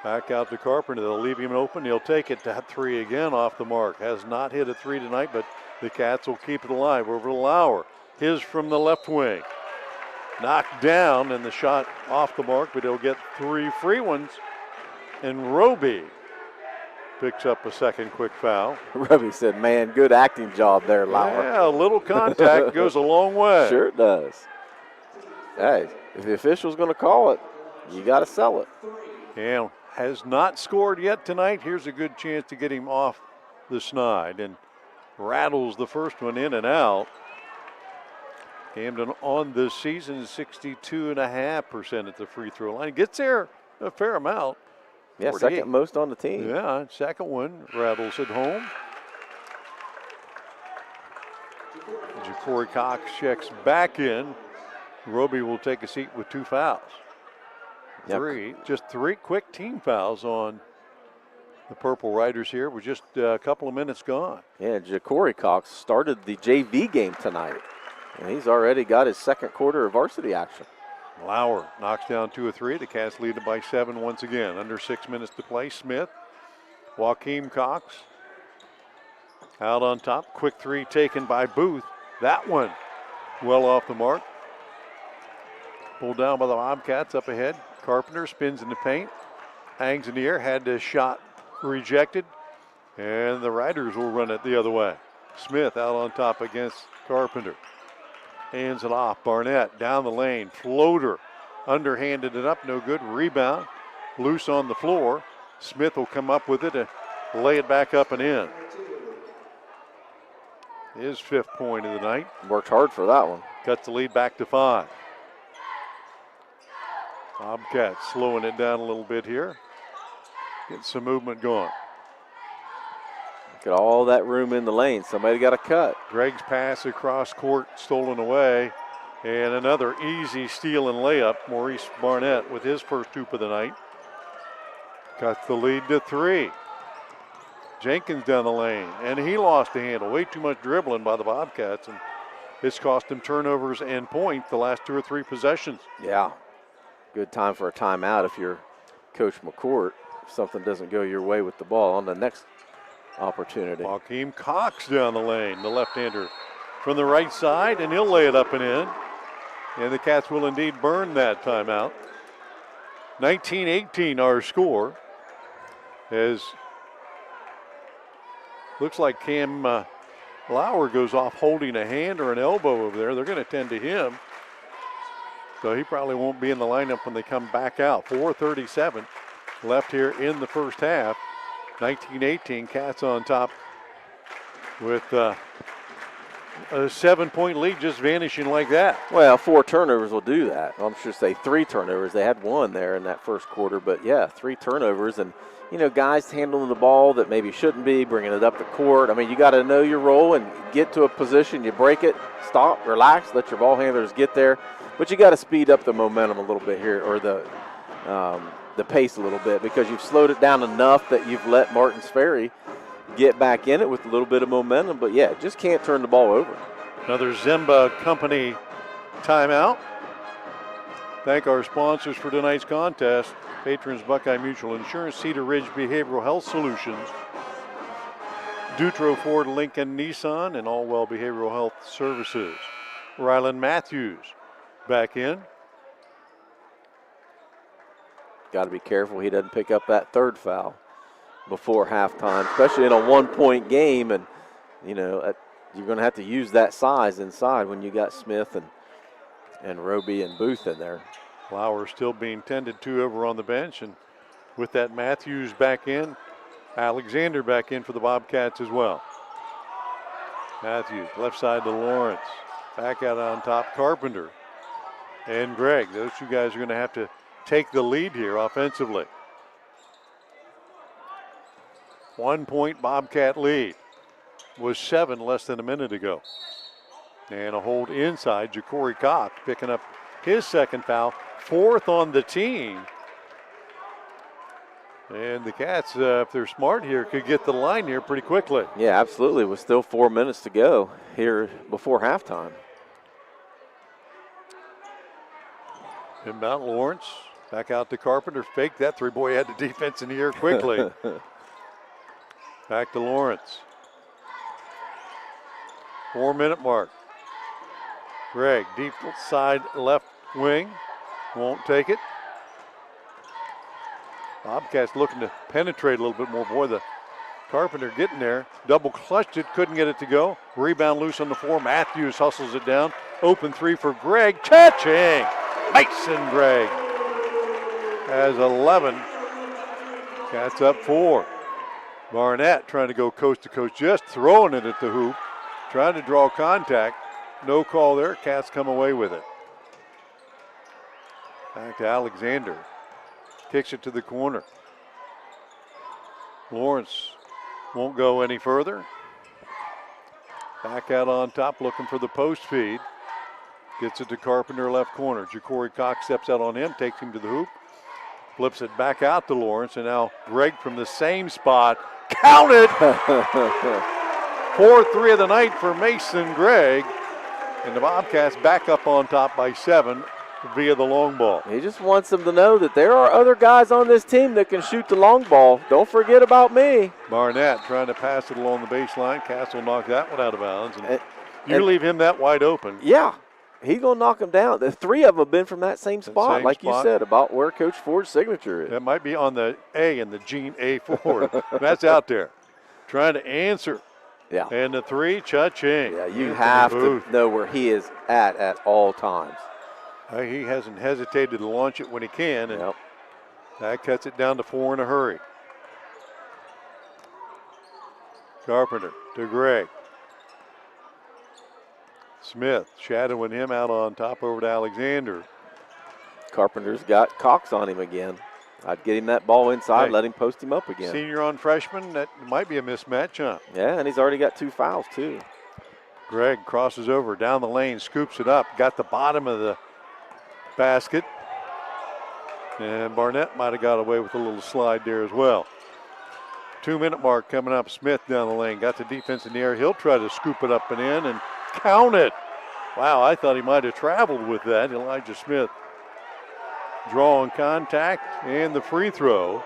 Back out to Carpenter. They'll leave him open. He'll take it. That three again off the mark. Has not hit a three tonight, but the Cats will keep it alive. Over to Lauer. His from the left wing. Knocked down, and the shot off the mark, but he'll get three free ones. And Roby picks up a second quick foul. Roby said, man, good acting job there, Lauer. Yeah, a little contact goes a long way. Sure it does. Hey, if the official's going to call it, you got to sell it. Yeah. Has not scored yet tonight. Here's a good chance to get him off the snide and rattles the first one in and out. Camden on this season is 62.5% at the free throw line. Gets there a fair amount. Yeah, 48. second most on the team. Yeah, second one rattles it home. Ja'Cory Cox checks back in. Roby will take a seat with 2 fouls. Just three quick team fouls on the Purple Riders here with just a couple of minutes gone. Yeah, Ja'Cory Cox started the JV game tonight, and he's already got his second quarter of varsity action. Lauer knocks down 2 of 3. The Cats lead it by 7 once again. Under 6 minutes to play. Smith, Joaquin Cox out on top. Quick three taken by Booth. That one well off the mark. Pulled down by the Bobcats up ahead. Carpenter spins in the paint, hangs in the air, had the shot rejected, and the Riders will run it the other way. Smith out on top against Carpenter. Hands it off. Barnett down the lane. Floater. Underhanded it up. No good. Rebound. Loose on the floor. Smith will come up with it and lay it back up and in. His 5th point of the night. Worked hard for that one. Cuts the lead back to 5. Bobcats slowing it down a little bit here. Get some movement going. Look at all that room in the lane. Somebody got a cut. Gregg's pass across court stolen away. And another easy steal and layup. Maurice Barnett with his first hoop of the night. Cuts the lead to 3. Jenkins down the lane. And he lost the handle. Way too much dribbling by the Bobcats. And it's cost him turnovers and points the last 2 or 3 possessions. Yeah. Good time for a timeout if you're Coach McCourt. If something doesn't go your way with the ball on the next opportunity. Joaquin Cox down the lane, the left-hander from the right side, and he'll lay it up and in. And the Cats will indeed burn that timeout. 19-18 our score. As looks like Cam Lauer goes off holding a hand or an elbow over there. They're going to tend to him. So he probably won't be in the lineup when they come back out. 4:37 left here in the first half. 19-18, Cats on top with a 7-point lead just vanishing like that. Well, 4 turnovers will do that. I'm sure say 3 turnovers. They had 1 there in that first quarter, but yeah, 3 turnovers. And, you know, guys handling the ball that maybe shouldn't be, bringing it up the court. I mean, you got to know your role and get to a position. You break it, stop, relax, let your ball handlers get there. But you got to speed up the momentum a little bit here, or the pace a little bit, because you've slowed it down enough that you've let Martins Ferry get back in it with a little bit of momentum. But, yeah, just can't turn the ball over. Another Zimba Company timeout. Thank our sponsors for tonight's contest. Patrons Buckeye Mutual Insurance, Cedar Ridge Behavioral Health Solutions, Dutro Ford Lincoln Nissan, and Allwell Behavioral Health Services. Rylan Matthews back in. Got to be careful he doesn't pick up that 3rd foul before halftime, especially in a 1-point game. And, you know, you're going to have to use that size inside when you got Smith and Roby and Booth in there. Lauer still being tended to over on the bench, and with that Matthews back in, Alexander back in for the Bobcats as well. Matthews left side to Lawrence, back out on top, Carpenter and Gregg. Those 2 guys are going to have to take the lead here offensively. 1-point Bobcat lead. Was 7 less than a minute ago. And a hold inside, Ja'Cory Cox picking up his 2nd foul, 4th on the team. And the Cats, if they're smart here, could get the line here pretty quickly. Yeah, absolutely. With still 4 minutes to go here before halftime. Inbound Lawrence, back out to Carpenter, fake that 3. Boy, had the defense in the air quickly. Back to Lawrence. 4-minute mark. Gregg, deep side left wing, won't take it. Bobcats looking to penetrate a little bit more. Boy, the Carpenter getting there. Double clutched it, couldn't get it to go. Rebound loose on the floor. Matthews hustles it down. Open 3 for Gregg. Catching! Mason Gregg has 11. Cats up 4. Barnett trying to go coast to coast, just throwing it at the hoop. Trying to draw contact. No call there. Cats come away with it. Back to Alexander. Kicks it to the corner. Lawrence won't go any further. Back out on top looking for the post feed. Gets it to Carpenter left corner. Ja'Cory Cox steps out on him, takes him to the hoop. Flips it back out to Lawrence, and now Gregg from the same spot. Counted! 4-3 of the night for Mason Gregg. And the Bobcats back up on top by 7 via the long ball. He just wants them to know that there are other guys on this team that can shoot the long ball. Don't forget about me. Barnett trying to pass it along the baseline. Castle knocked that one out of bounds. And you leave him that wide open. Yeah, he's going to knock him down. The 3 of them have been from that same spot, you said, about where Coach Ford's signature is. That might be on the A in the Gene A. Ford. That's out there. Trying to answer. Yeah. And the 3, cha-ching. Yeah, you have to know where he is at all times. He hasn't hesitated to launch it when he can, and that cuts it down to 4 in a hurry. Carpenter to Gregg. Smith shadowing him out on top over to Alexander. Carpenter's got Cox on him again. I'd get him that ball inside, let him post him up again. Senior on freshman, that might be a mismatch, huh? Yeah, and he's already got 2 fouls, too. Gregg crosses over, down the lane, scoops it up, got the bottom of the basket. And Barnett might have got away with a little slide there as well. 2-minute mark coming up. Smith down the lane, got the defense in the air. He'll try to scoop it up and in and count it. Wow, I thought he might have traveled with that. Elijah Smith drawing contact and the free throw.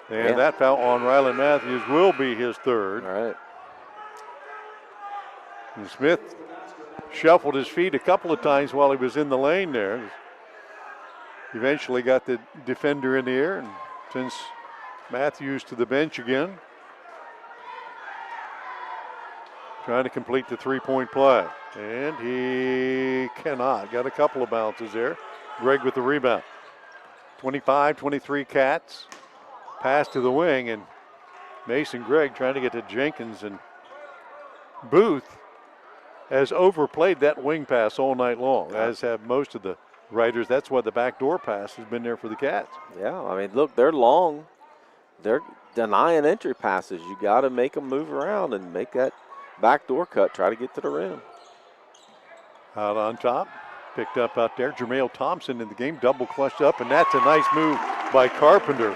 And that foul on Rylan Matthews will be his 3rd. All right. And Smith shuffled his feet a couple of times while he was in the lane there. Eventually got the defender in the air and sends Matthews to the bench again. Trying to complete the 3-point play. And he cannot. Got a couple of bounces there. Gregg with the rebound. 25-23 Cats. Pass to the wing, and Mason Gregg trying to get to Jenkins, and Booth has overplayed that wing pass all night long, as have most of the Riders. That's why the backdoor pass has been there for the Cats. Yeah, I mean, look, they're long. They're denying entry passes. You got to make them move around and make that backdoor cut, try to get to the rim. Out on top, picked up out there. Jermail Thompson in the game, double clutched up, and that's a nice move by Carpenter.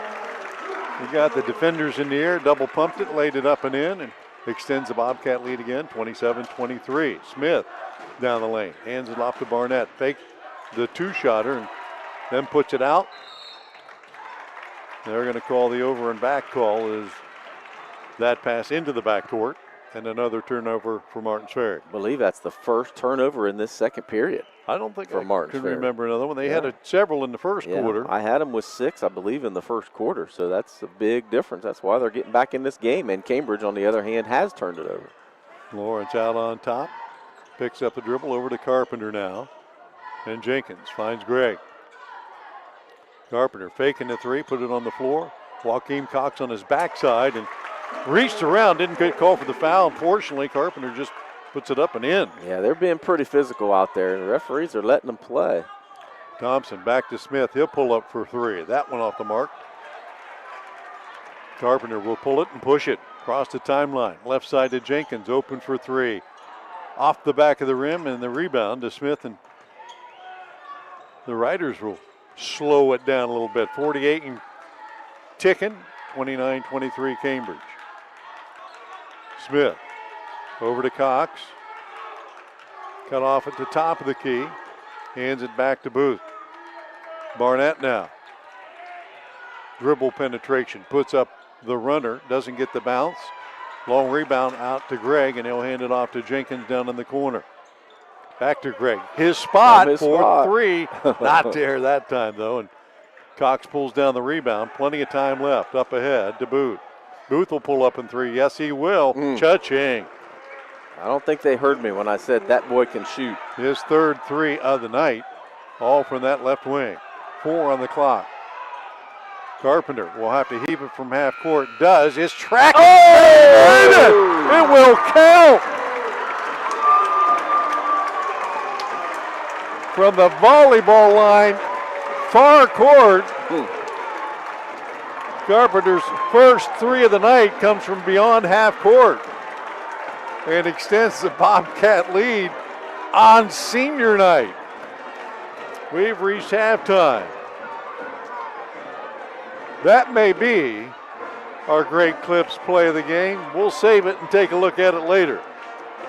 He got the defenders in the air, double pumped it, laid it up and in, and extends the Bobcat lead again, 27-23. Smith down the lane, hands it off to Barnett. Fake the two-shotter and then puts it out. They're going to call the over and back call as that pass into the backcourt, and another turnover for Martins Ferry. I believe that's the first turnover in this second period. I don't think for Martins can Ferry. Remember another one. They had several in the first quarter. I had them with 6, I believe, in the first quarter, so that's a big difference. That's why they're getting back in this game, and Cambridge, on the other hand, has turned it over. Lawrence out on top, picks up the dribble over to Carpenter now, and Jenkins finds Gregg. Carpenter faking the three, put it on the floor. Joaquin Cox on his backside and reached around, didn't get called for the foul. Unfortunately, Carpenter just puts it up and in. Yeah, they're being pretty physical out there, and the referees are letting them play. Thompson back to Smith. He'll pull up for three. That one off the mark. Carpenter will pull it and push it across the timeline. Left side to Jenkins, open for three. Off the back of the rim, and the rebound to Smith, and the Riders will slow it down a little bit. 48 and ticking, 29-23 Cambridge. Smith over to Cox. Cut off at the top of the key. Hands it back to Booth. Barnett now. Dribble penetration. Puts up the runner. Doesn't get the bounce. Long rebound out to Gregg, and he'll hand it off to Jenkins down in the corner. Back to Gregg. His spot for three. Not there that time, though. And Cox pulls down the rebound. Plenty of time left. Up ahead to Booth. Booth will pull up in three. Yes, he will. Cha-ching. I don't think they heard me when I said that boy can shoot. His third three of the night, all from that left wing. 4 on the clock. Carpenter will have to heave it from half court. Does. It's tracked. Oh! It will count. From the volleyball line, far court. Carpenter's first three of the night comes from beyond half court and extends the Bobcat lead on senior night. We've reached halftime. That may be our Great Clips play of the game. We'll save it and take a look at it later.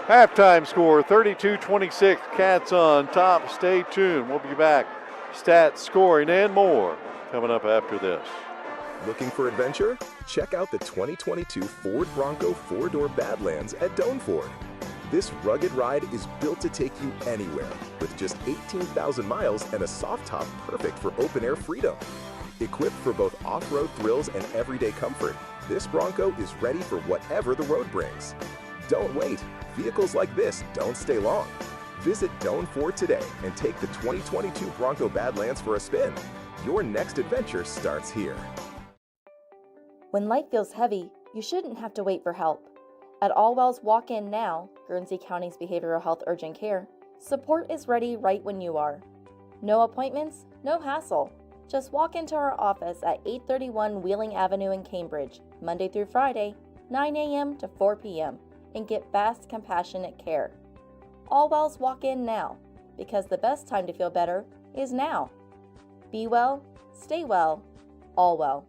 Halftime score, 32-26, Cats on top. Stay tuned. We'll be back. Stats, scoring, and more coming up after this. Looking for adventure? Check out the 2022 Ford Bronco 4-door Badlands at Doane Ford. This rugged ride is built to take you anywhere with just 18,000 miles and a soft top perfect for open-air freedom. Equipped for both off-road thrills and everyday comfort, this Bronco is ready for whatever the road brings. Don't wait. Vehicles like this don't stay long. Visit Doane Ford today and take the 2022 Bronco Badlands for a spin. Your next adventure starts here. When life feels heavy, you shouldn't have to wait for help. At Allwell's Walk-In Now, Guernsey County's behavioral health urgent care, support is ready right when you are. No appointments, no hassle. Just walk into our office at 831 Wheeling Avenue in Cambridge, Monday through Friday, 9 a.m. to 4 p.m., and get fast, compassionate care. Allwell's Walk-In Now, because the best time to feel better is now. Be well, stay well, Allwell.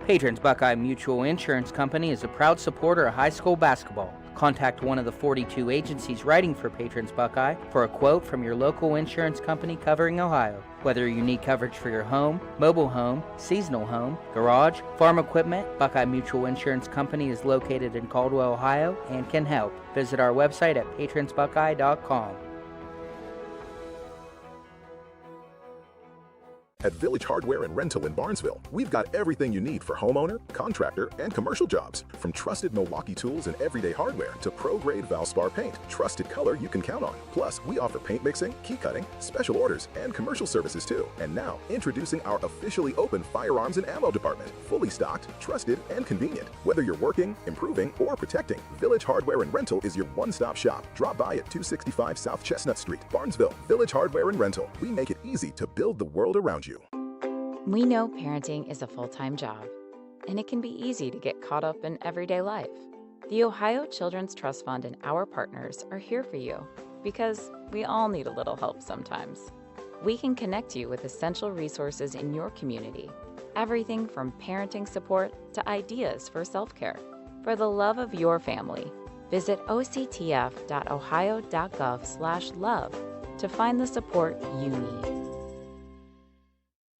Patrons Buckeye Mutual Insurance Company is a proud supporter of high school basketball. Contact one of the 42 agencies writing for Patrons Buckeye for a quote from your local insurance company covering Ohio. Whether you need coverage for your home, mobile home, seasonal home, garage, farm equipment, Buckeye Mutual Insurance Company is located in Caldwell, Ohio, and can help. Visit our website at patronsbuckeye.com. At Village Hardware and Rental in Barnesville, we've got everything you need for homeowner, contractor, and commercial jobs. From trusted Milwaukee tools and everyday hardware to pro-grade Valspar paint, trusted color you can count on. Plus, we offer paint mixing, key cutting, special orders, and commercial services too. And now, introducing our officially open firearms and ammo department. Fully stocked, trusted, and convenient. Whether you're working, improving, or protecting, Village Hardware and Rental is your one-stop shop. Drop by at 265 South Chestnut Street, Barnesville. Village Hardware and Rental. We make it easy to build the world around you. We know parenting is a full-time job, and it can be easy to get caught up in everyday life. The Ohio Children's Trust Fund and our partners are here for you because we all need a little help sometimes. We can connect you with essential resources in your community, everything from parenting support to ideas for self-care. For the love of your family, visit octf.ohio.gov/love to find the support you need.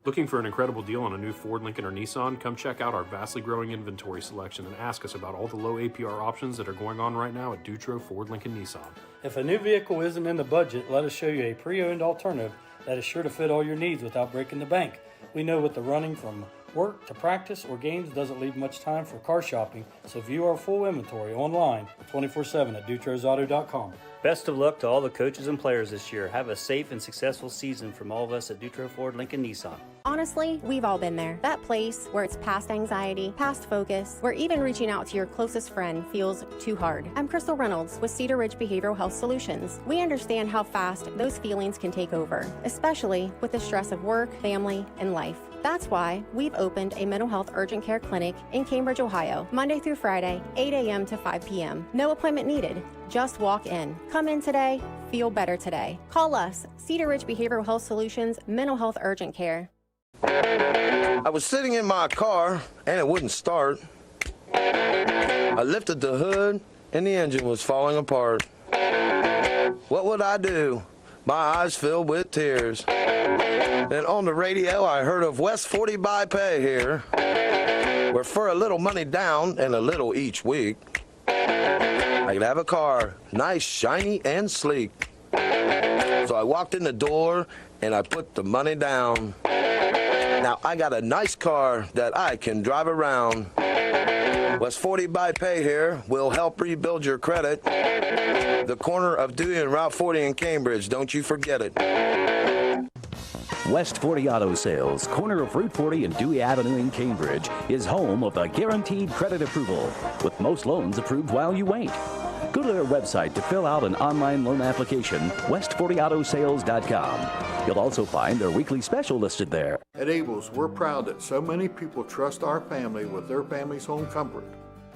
Looking for an incredible deal on a new Ford, Lincoln, or Nissan? Come check out our vastly growing inventory selection and ask us about all the low APR options that are going on right now at Dutro Ford, Lincoln, Nissan. If a new vehicle isn't in the budget, let us show you a pre-owned alternative that is sure to fit all your needs without breaking the bank. We know with the running from work to practice or games doesn't leave much time for car shopping, so view our full inventory online 24/7 at dutrosauto.com. Best of luck to all the coaches and players this year. Have a safe and successful season from all of us at Dutro Ford, Lincoln, Nissan. Honestly, we've all been there. That place where it's past anxiety, past focus, where even reaching out to your closest friend feels too hard. I'm Crystal Reynolds with Cedar Ridge Behavioral Health Solutions. We understand how fast those feelings can take over, especially with the stress of work, family, and life. That's why we've opened a mental health urgent care clinic in Cambridge, Ohio, Monday through Friday, 8 a.m. to 5 p.m. No appointment needed. Just walk in. Come in today, feel better today. Call us, Cedar Ridge Behavioral Health Solutions, Mental Health Urgent Care. I was sitting in my car and it wouldn't start. I lifted the hood and the engine was falling apart. What would I do? My eyes filled with tears. Then on the radio I heard of West 40 by Pay here, where for a little money down and a little each week, I could have a car, nice, shiny, and sleek. So I walked in the door and I put the money down. Now I got a nice car that I can drive around. West 40 by Pay here will help rebuild your credit. The corner of Dewey and Route 40 in Cambridge, don't you forget it. West 40 Auto Sales, corner of Route 40 and Dewey Avenue in Cambridge, is home of the guaranteed credit approval, with most loans approved while you wait. Go to their website to fill out an online loan application, west40autosales.com. You'll also find their weekly special listed there. At Abel's, we're proud that so many people trust our family with their family's home comfort.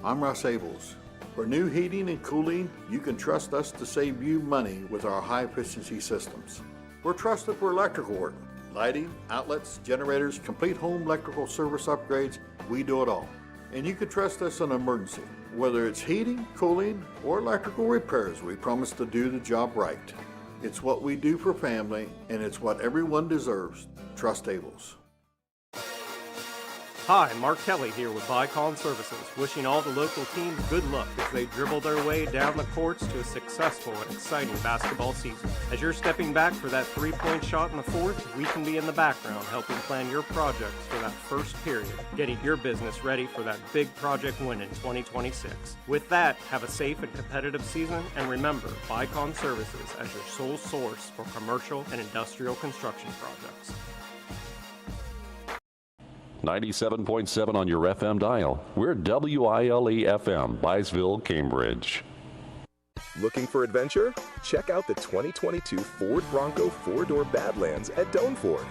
I'm Russ Abels. For new heating and cooling, you can trust us to save you money with our high-efficiency systems. We're trusted for electrical work, lighting, outlets, generators, complete home electrical service upgrades. We do it all. And you can trust us in an emergency. Whether it's heating, cooling, or electrical repairs, we promise to do the job right. It's what we do for family, and it's what everyone deserves. Trust Abels. Hi, Mark Kelly here with Buckeye Services, wishing all the local teams good luck as they dribble their way down the courts to a successful and exciting basketball season. As you're stepping back for that three-point shot in the fourth, we can be in the background helping plan your projects for that first period, getting your business ready for that big project win in 2026. With that, have a safe and competitive season, and remember, Buckeye Services as your sole source for commercial and industrial construction projects. 97.7 on your FM dial. We're WILE FM, Byesville, Cambridge. Looking for adventure? Check out the 2022 Ford Bronco 4-door Badlands at Doan Ford.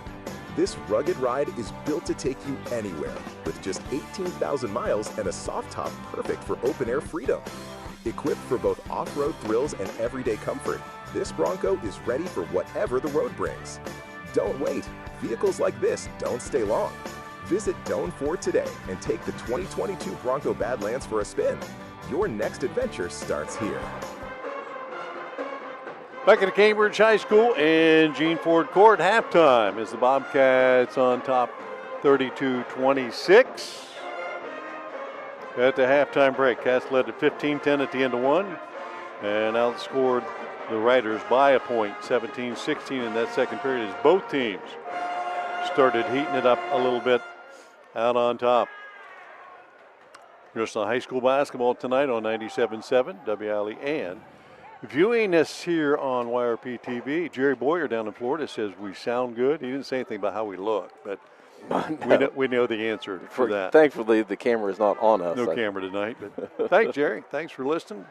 This rugged ride is built to take you anywhere, with just 18,000 miles and a soft top perfect for open-air freedom. Equipped for both off-road thrills and everyday comfort, this Bronco is ready for whatever the road brings. Don't wait. Vehicles like this don't stay long. Visit Doan Ford today and take the 2022 Bronco Badlands for a spin. Your next adventure starts here. Back at Cambridge High School and Gene Ford Court, halftime as the Bobcats on top 32-26. At the halftime break, Cass led at 15-10 at the end of one and outscored the Riders by a point, 17-16 in that second period as both teams started heating it up a little bit out on top. Just on high school basketball tonight on 97.7 WILE and viewing us here on YRP TV. Jerry Boyer down in Florida says we sound good. He didn't say anything about how we look, but No. we know the answer for that. Thankfully, the camera is not on us. No camera tonight, but thanks, Jerry. Thanks for listening.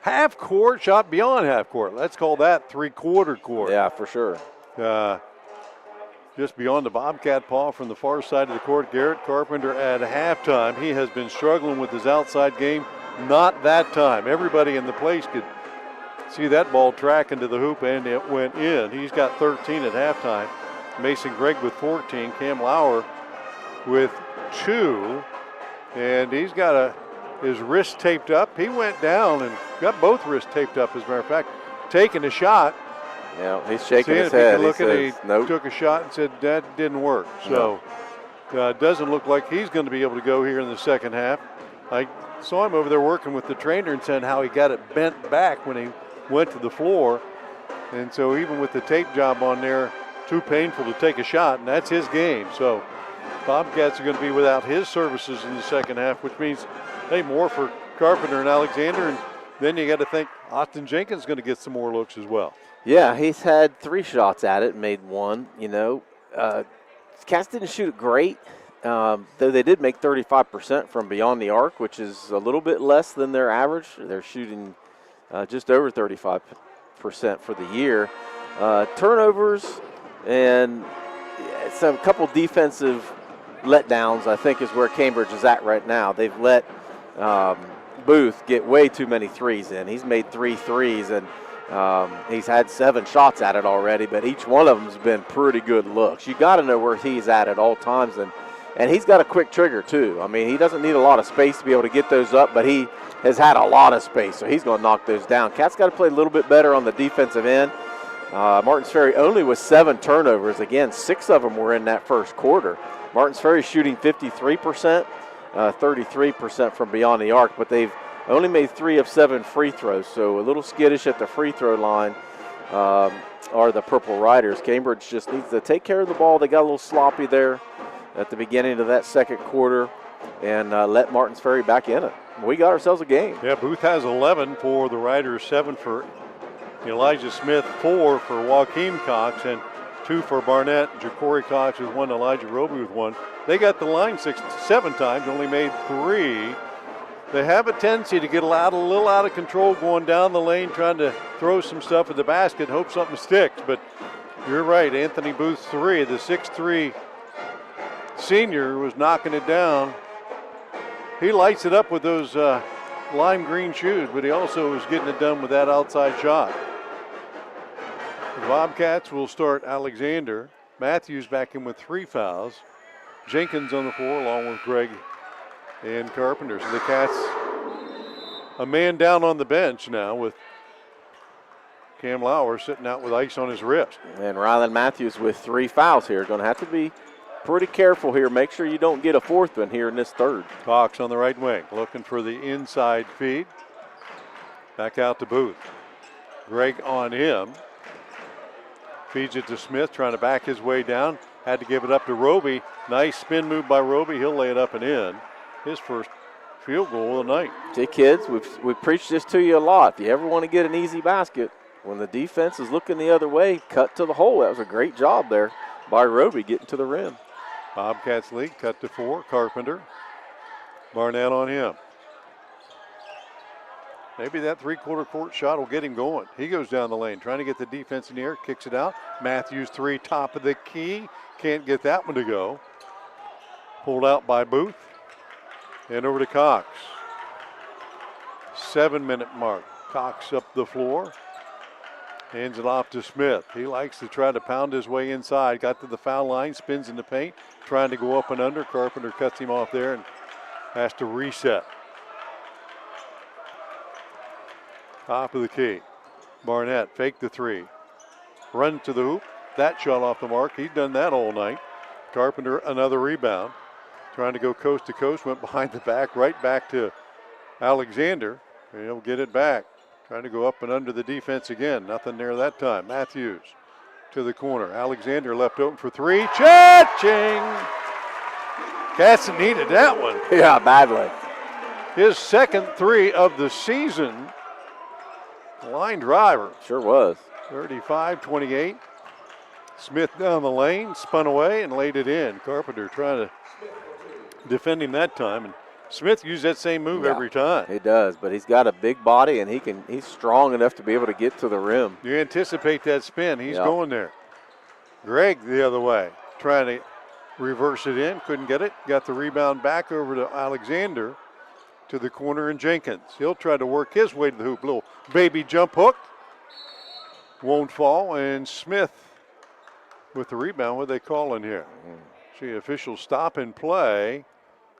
Half court, shot beyond half court. Let's call that three-quarter court. Yeah, for sure. Just beyond the Bobcat paw from the far side of the court, Garrett Carpenter at halftime. He has been struggling with his outside game. Not that time. Everybody in the place could see that ball track into the hoop, and it went in. He's got 13 at halftime. Mason Gregg with 14. Cam Lauer with 2. And he's got his wrist taped up. He went down and got both wrists taped up, as a matter of fact, taking a shot. Yeah, he's shaking his See, head. He Says, nope. took a shot and said that didn't work. So it doesn't look like he's going to be able to go here in the second half. I saw him over there working with the trainer and said how he got it bent back when he went to the floor. And so even with the tape job on there, too painful to take a shot, and that's his game. So Bobcats are going to be without his services in the second half, which means, hey, more for Carpenter and Alexander. And then you got to think Austin Jenkins is going to get some more looks as well. Yeah, he's had 3 shots at it, made 1. You know, Cats didn't shoot it great, though they did make 35% from beyond the arc, which is a little bit less than their average. They're shooting just over 35% for the year. Turnovers and some couple defensive letdowns, I think, is where Cambridge is at right now. They've let Booth get way too many threes in. He's made 3 threes, and he's had 7 shots at it already, but each one of them has been pretty good looks. You got to know where he's at all times, and he's got a quick trigger too. I mean, he doesn't need a lot of space to be able to get those up, but he has had a lot of space, so he's going to knock those down. Cats got to play a little bit better on the defensive end. Martins Ferry only with 7 turnovers. Again, 6 of them were in that first quarter. Martins Ferry shooting 53%, 33% from beyond the arc, but they've only made 3 of 7 free throws, so a little skittish at the free throw line are the Purple Riders. Cambridge just needs to take care of the ball. They got a little sloppy there at the beginning of that second quarter and let Martins Ferry back in it. We got ourselves a game. Yeah, Booth has 11 for the Riders, 7 for Elijah Smith, 4 for Joaquin Cox, and 2 for Barnett. Ja'Cory Cox with 1, Elijah Roby with 1. They got the line 7 times, only made 3. They have a tendency to get a little out of control going down the lane, trying to throw some stuff at the basket, hope something sticks. But you're right, Anthony Booth 3, the 6'3" senior was knocking it down. He lights it up with those lime green shoes, but he also was getting it done with that outside shot. The Bobcats will start Alexander. Matthews back in with 3 fouls. Jenkins on the floor along with Gregg and Carpenter. So the Cats a man down on the bench now with Cam Lauer sitting out with ice on his wrist. And Rylan Matthews with 3 fouls here. Going to have to be pretty careful here. Make sure you don't get a 4th one here in this third. Cox on the right wing looking for the inside feed. Back out to Booth. Gregg on him. Feeds it to Smith, trying to back his way down. Had to give it up to Roby. Nice spin move by Roby. He'll lay it up and in. His first field goal of the night. See, kids, we've preached this to you a lot. If you ever want to get an easy basket, when the defense is looking the other way, cut to the hole. That was a great job there by Roby getting to the rim. Bobcats lead, cut to 4. Carpenter. Barnett on him. Maybe that 3/4 court shot will get him going. He goes down the lane, trying to get the defense in the air, kicks it out. Matthews 3, top of the key. Can't get that one to go. Pulled out by Booth. And over to Cox. 7-minute mark. Cox up the floor. Hands it off to Smith. He likes to try to pound his way inside. Got to the foul line, spins in the paint, trying to go up and under. Carpenter cuts him off there and has to reset. Top of the key. Barnett fake the 3. Run to the hoop. That shot off the mark. He's done that all night. Carpenter another rebound. Trying to go coast to coast. Went behind the back. Right back to Alexander. And he'll get it back. Trying to go up and under the defense again. Nothing there that time. Matthews to the corner. Alexander left open for three. Cha-ching! Cats needed that one. Yeah, badly. His second three of the season. Line driver. Sure was. 35-28. Smith down the lane, spun away and laid it in. Carpenter trying to defend him that time. And Smith used that same move every time. He does, but he's got a big body and he's strong enough to be able to get to the rim. You anticipate that spin. He's going there. Greg the other way, trying to reverse it in. Couldn't get it. Got the rebound back over to Alexander to the corner and Jenkins. He'll try to work his way to the hoop. Little baby jump hook. Won't fall. And Smith with the rebound. What are they calling here? See, official stop and play.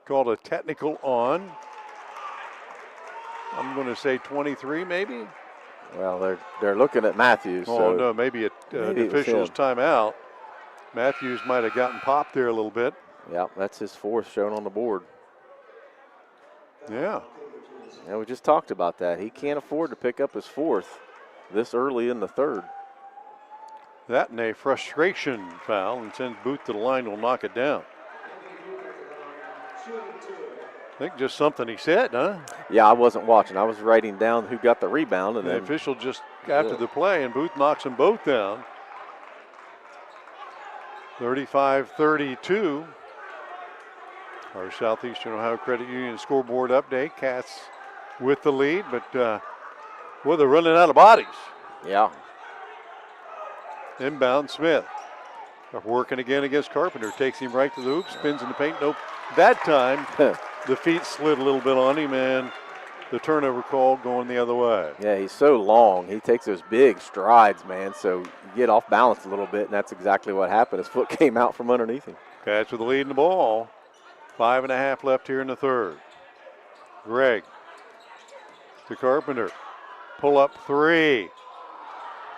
Called a technical on. I'm going to say 23 maybe. Well, they're looking at Matthews. Oh, so no, maybe an official's timeout. Matthews might have gotten popped there a little bit. Yeah, that's his fourth shown on the board. Yeah. Yeah, we just talked about that. He can't afford to pick up his fourth this early in the third. That and a frustration foul, and sends Booth to the line, will knock it down. I think just something he said, huh? Yeah, I wasn't watching. I was writing down who got the rebound. And the then official just after the play, and Booth knocks them both down. 35-32. Our Southeastern Ohio Credit Union scoreboard update. Cats with the lead, but well, they're running out of bodies. Yeah. Inbound, Smith. Working again against Carpenter. Takes him right to the hoop, spins in the paint. Nope. That time, the feet slid a little bit on him, and the turnover call going the other way. Yeah, he's so long. He takes those big strides, man, so you get off balance a little bit, and that's exactly what happened. His foot came out from underneath him. Cats with the lead in the ball. 5.5 left here in the third. Greg to Carpenter. Pull up three.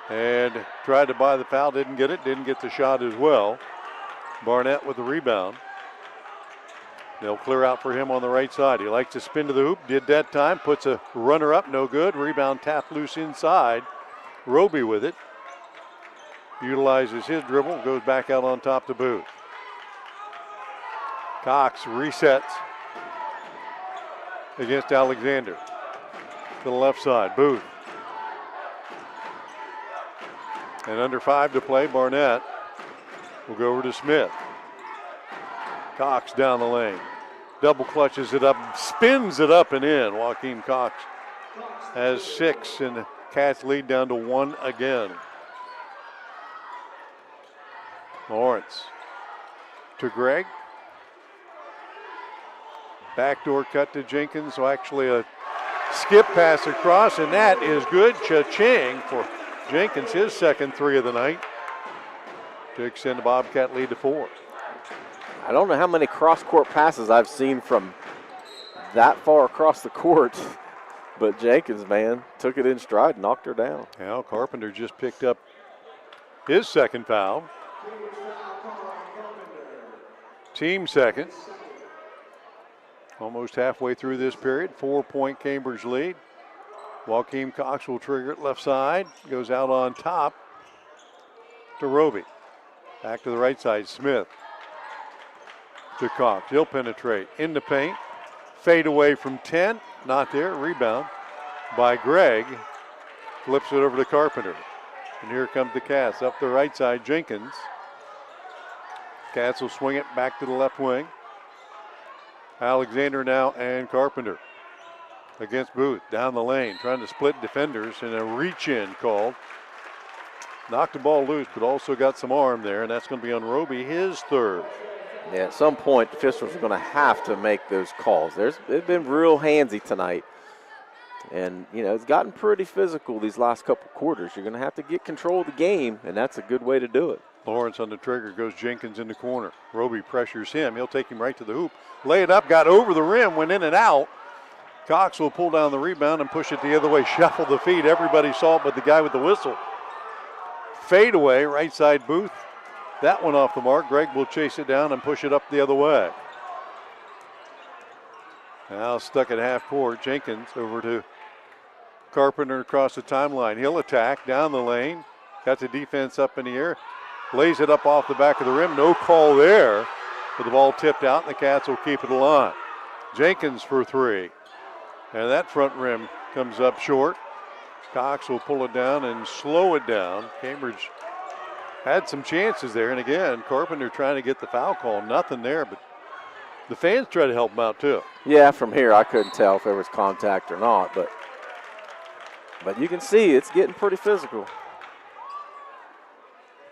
And tried to buy the foul, didn't get it, didn't get the shot as well. Barnett with the rebound. They'll clear out for him on the right side. He likes to spin to the hoop, did that time, puts a runner up, no good. Rebound tapped loose inside. Roby with it. Utilizes his dribble, goes back out on top to Booth. Cox resets against Alexander. To the left side, Booth. And under 5 to play, Barnett will go over to Smith. Cox down the lane. Double clutches it up, spins it up and in. Joaquin Cox has 6, and the Cats lead down to 1 again. Lawrence to Greg. Backdoor cut to Jenkins, so actually a skip pass across, and that is good. Cha-ching for Jenkins, his second three of the night, to extend the Bobcat lead to 4. I don't know how many cross-court passes I've seen from that far across the court, but Jenkins, man, took it in stride, knocked her down. Now Carpenter just picked up his second foul. Team second. Almost halfway through this period, 4-point Cambridge lead. Joaquin Cox will trigger it left side. Goes out on top to Roby. Back to the right side, Smith to Cox. He'll penetrate in the paint. Fade away from 10. Not there. Rebound by Greg. Flips it over to Carpenter. And here comes the Cats. Up the right side, Jenkins. Cats will swing it back to the left wing. Alexander now and Carpenter against Booth, down the lane, trying to split defenders, and a reach-in called. Knocked the ball loose, but also got some arm there, and that's going to be on Roby, his third. Yeah, at some point, the officials are going to have to make those calls. They've been real handsy tonight. And, you know, it's gotten pretty physical these last couple quarters. You're going to have to get control of the game, and that's a good way to do it. Lawrence on the trigger, goes Jenkins in the corner. Roby pressures him. He'll take him right to the hoop. Lay it up, got over the rim, went in and out. Cox will pull down the rebound and push it the other way, shuffle the feet. Everybody saw it but the guy with the whistle. Fade away, right side Booth. That one off the mark. Greg will chase it down and push it up the other way. Now stuck at half court. Jenkins over to Carpenter across the timeline. He'll attack down the lane. Got the defense up in the air. Lays it up off the back of the rim. No call there. But the ball tipped out, and the Cats will keep it alive. Jenkins for three. And that front rim comes up short. Cox will pull it down and slow it down. Cambridge had some chances there. And again, Carpenter trying to get the foul call. Nothing there, but the fans try to help him out too. Yeah, from here I couldn't tell if there was contact or not, but you can see it's getting pretty physical.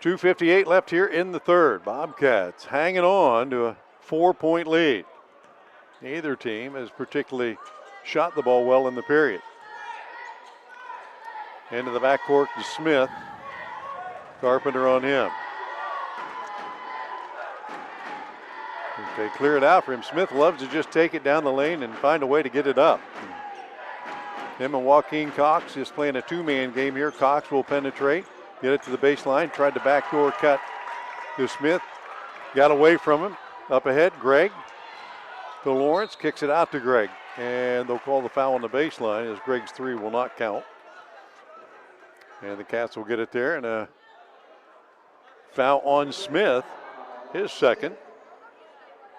2:58 left here in the third. Bobcats hanging on to a 4-point lead. Neither team has particularly shot the ball well in the period. Into the backcourt to Smith. Carpenter on him. Okay, clear it out for him. Smith loves to just take it down the lane and find a way to get it up. Him and Joaquin Cox just playing a two-man game here. Cox will penetrate, get it to the baseline, tried to backdoor cut to Smith. Got away from him. Up ahead, Gregg to Lawrence, kicks it out to Gregg. And they'll call the foul on the baseline as Gregg's three will not count. And the Cats will get it there, and a foul on Smith, his second,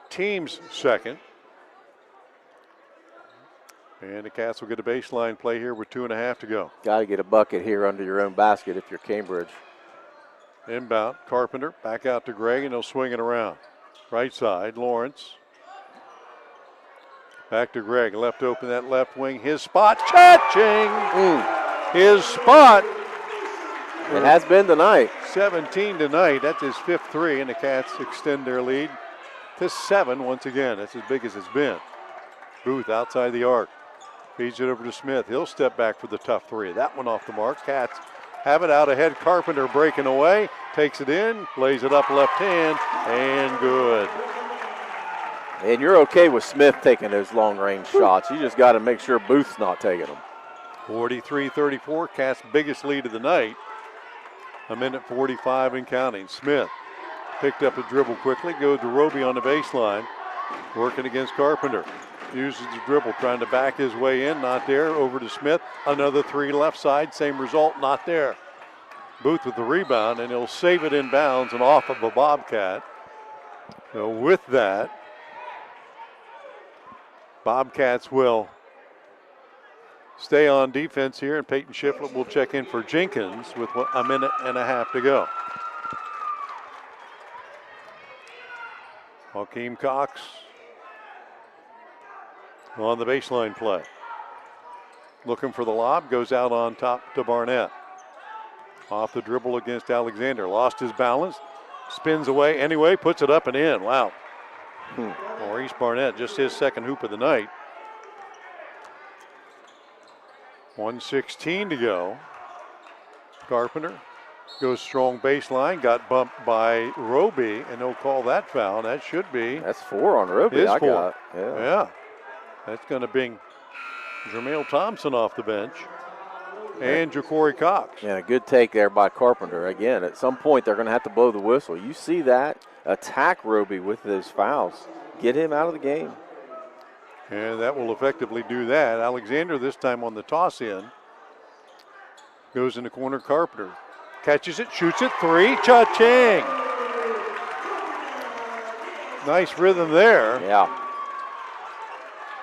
team's second. And the Cats will get a baseline play here with 2.5 to go. Got to get a bucket here under your own basket if you're Cambridge. Inbound, Carpenter, back out to Gregg, and he'll swing it around. Right side, Lawrence. Back to Gregg, left open that left wing. His spot, cha-ching! His spot. It has been tonight. 17 tonight, that's his fifth three, and the Cats extend their lead to 7 once again. That's as big as it's been. Booth outside the arc. Feeds it over to Smith. He'll step back for the tough three. That one off the mark. Cats have it out ahead. Carpenter breaking away. Takes it in. Lays it up left hand. And good. And you're okay with Smith taking those long-range shots. You just got to make sure Booth's not taking them. 43-34. Cats' biggest lead of the night. 1:45 and counting. Smith picked up a dribble quickly. Goes to Roby on the baseline. Working against Carpenter. Uses the dribble, trying to back his way in. Not there. Over to Smith. Another three left side. Same result. Not there. Booth with the rebound, and he'll save it in bounds and off of a Bobcat. So with that, Bobcats will stay on defense here, and Peyton Shiflett will check in for Jenkins with 1.5 to go. Joaquin Cox on the baseline play. Looking for the lob, goes out on top to Barnett. Off the dribble against Alexander. Lost his balance, spins away anyway, puts it up and in. Wow. Maurice Barnett, just his second hoop of the night. 1:16 to go. Carpenter goes strong baseline, got bumped by Roby, and they'll call that foul. That should be. That's 4 on Roby. Is 4. Got, yeah. That's going to bring Jermail Thompson off the bench and Ja'Cory Cox. Yeah, a good take there by Carpenter. Again, at some point they're going to have to blow the whistle. You see that? Attack Roby with those fouls. Get him out of the game. And that will effectively do that. Alexander this time on the toss in. Goes in the corner, Carpenter. Catches it, shoots it, three, cha-ching. Nice rhythm there. Yeah.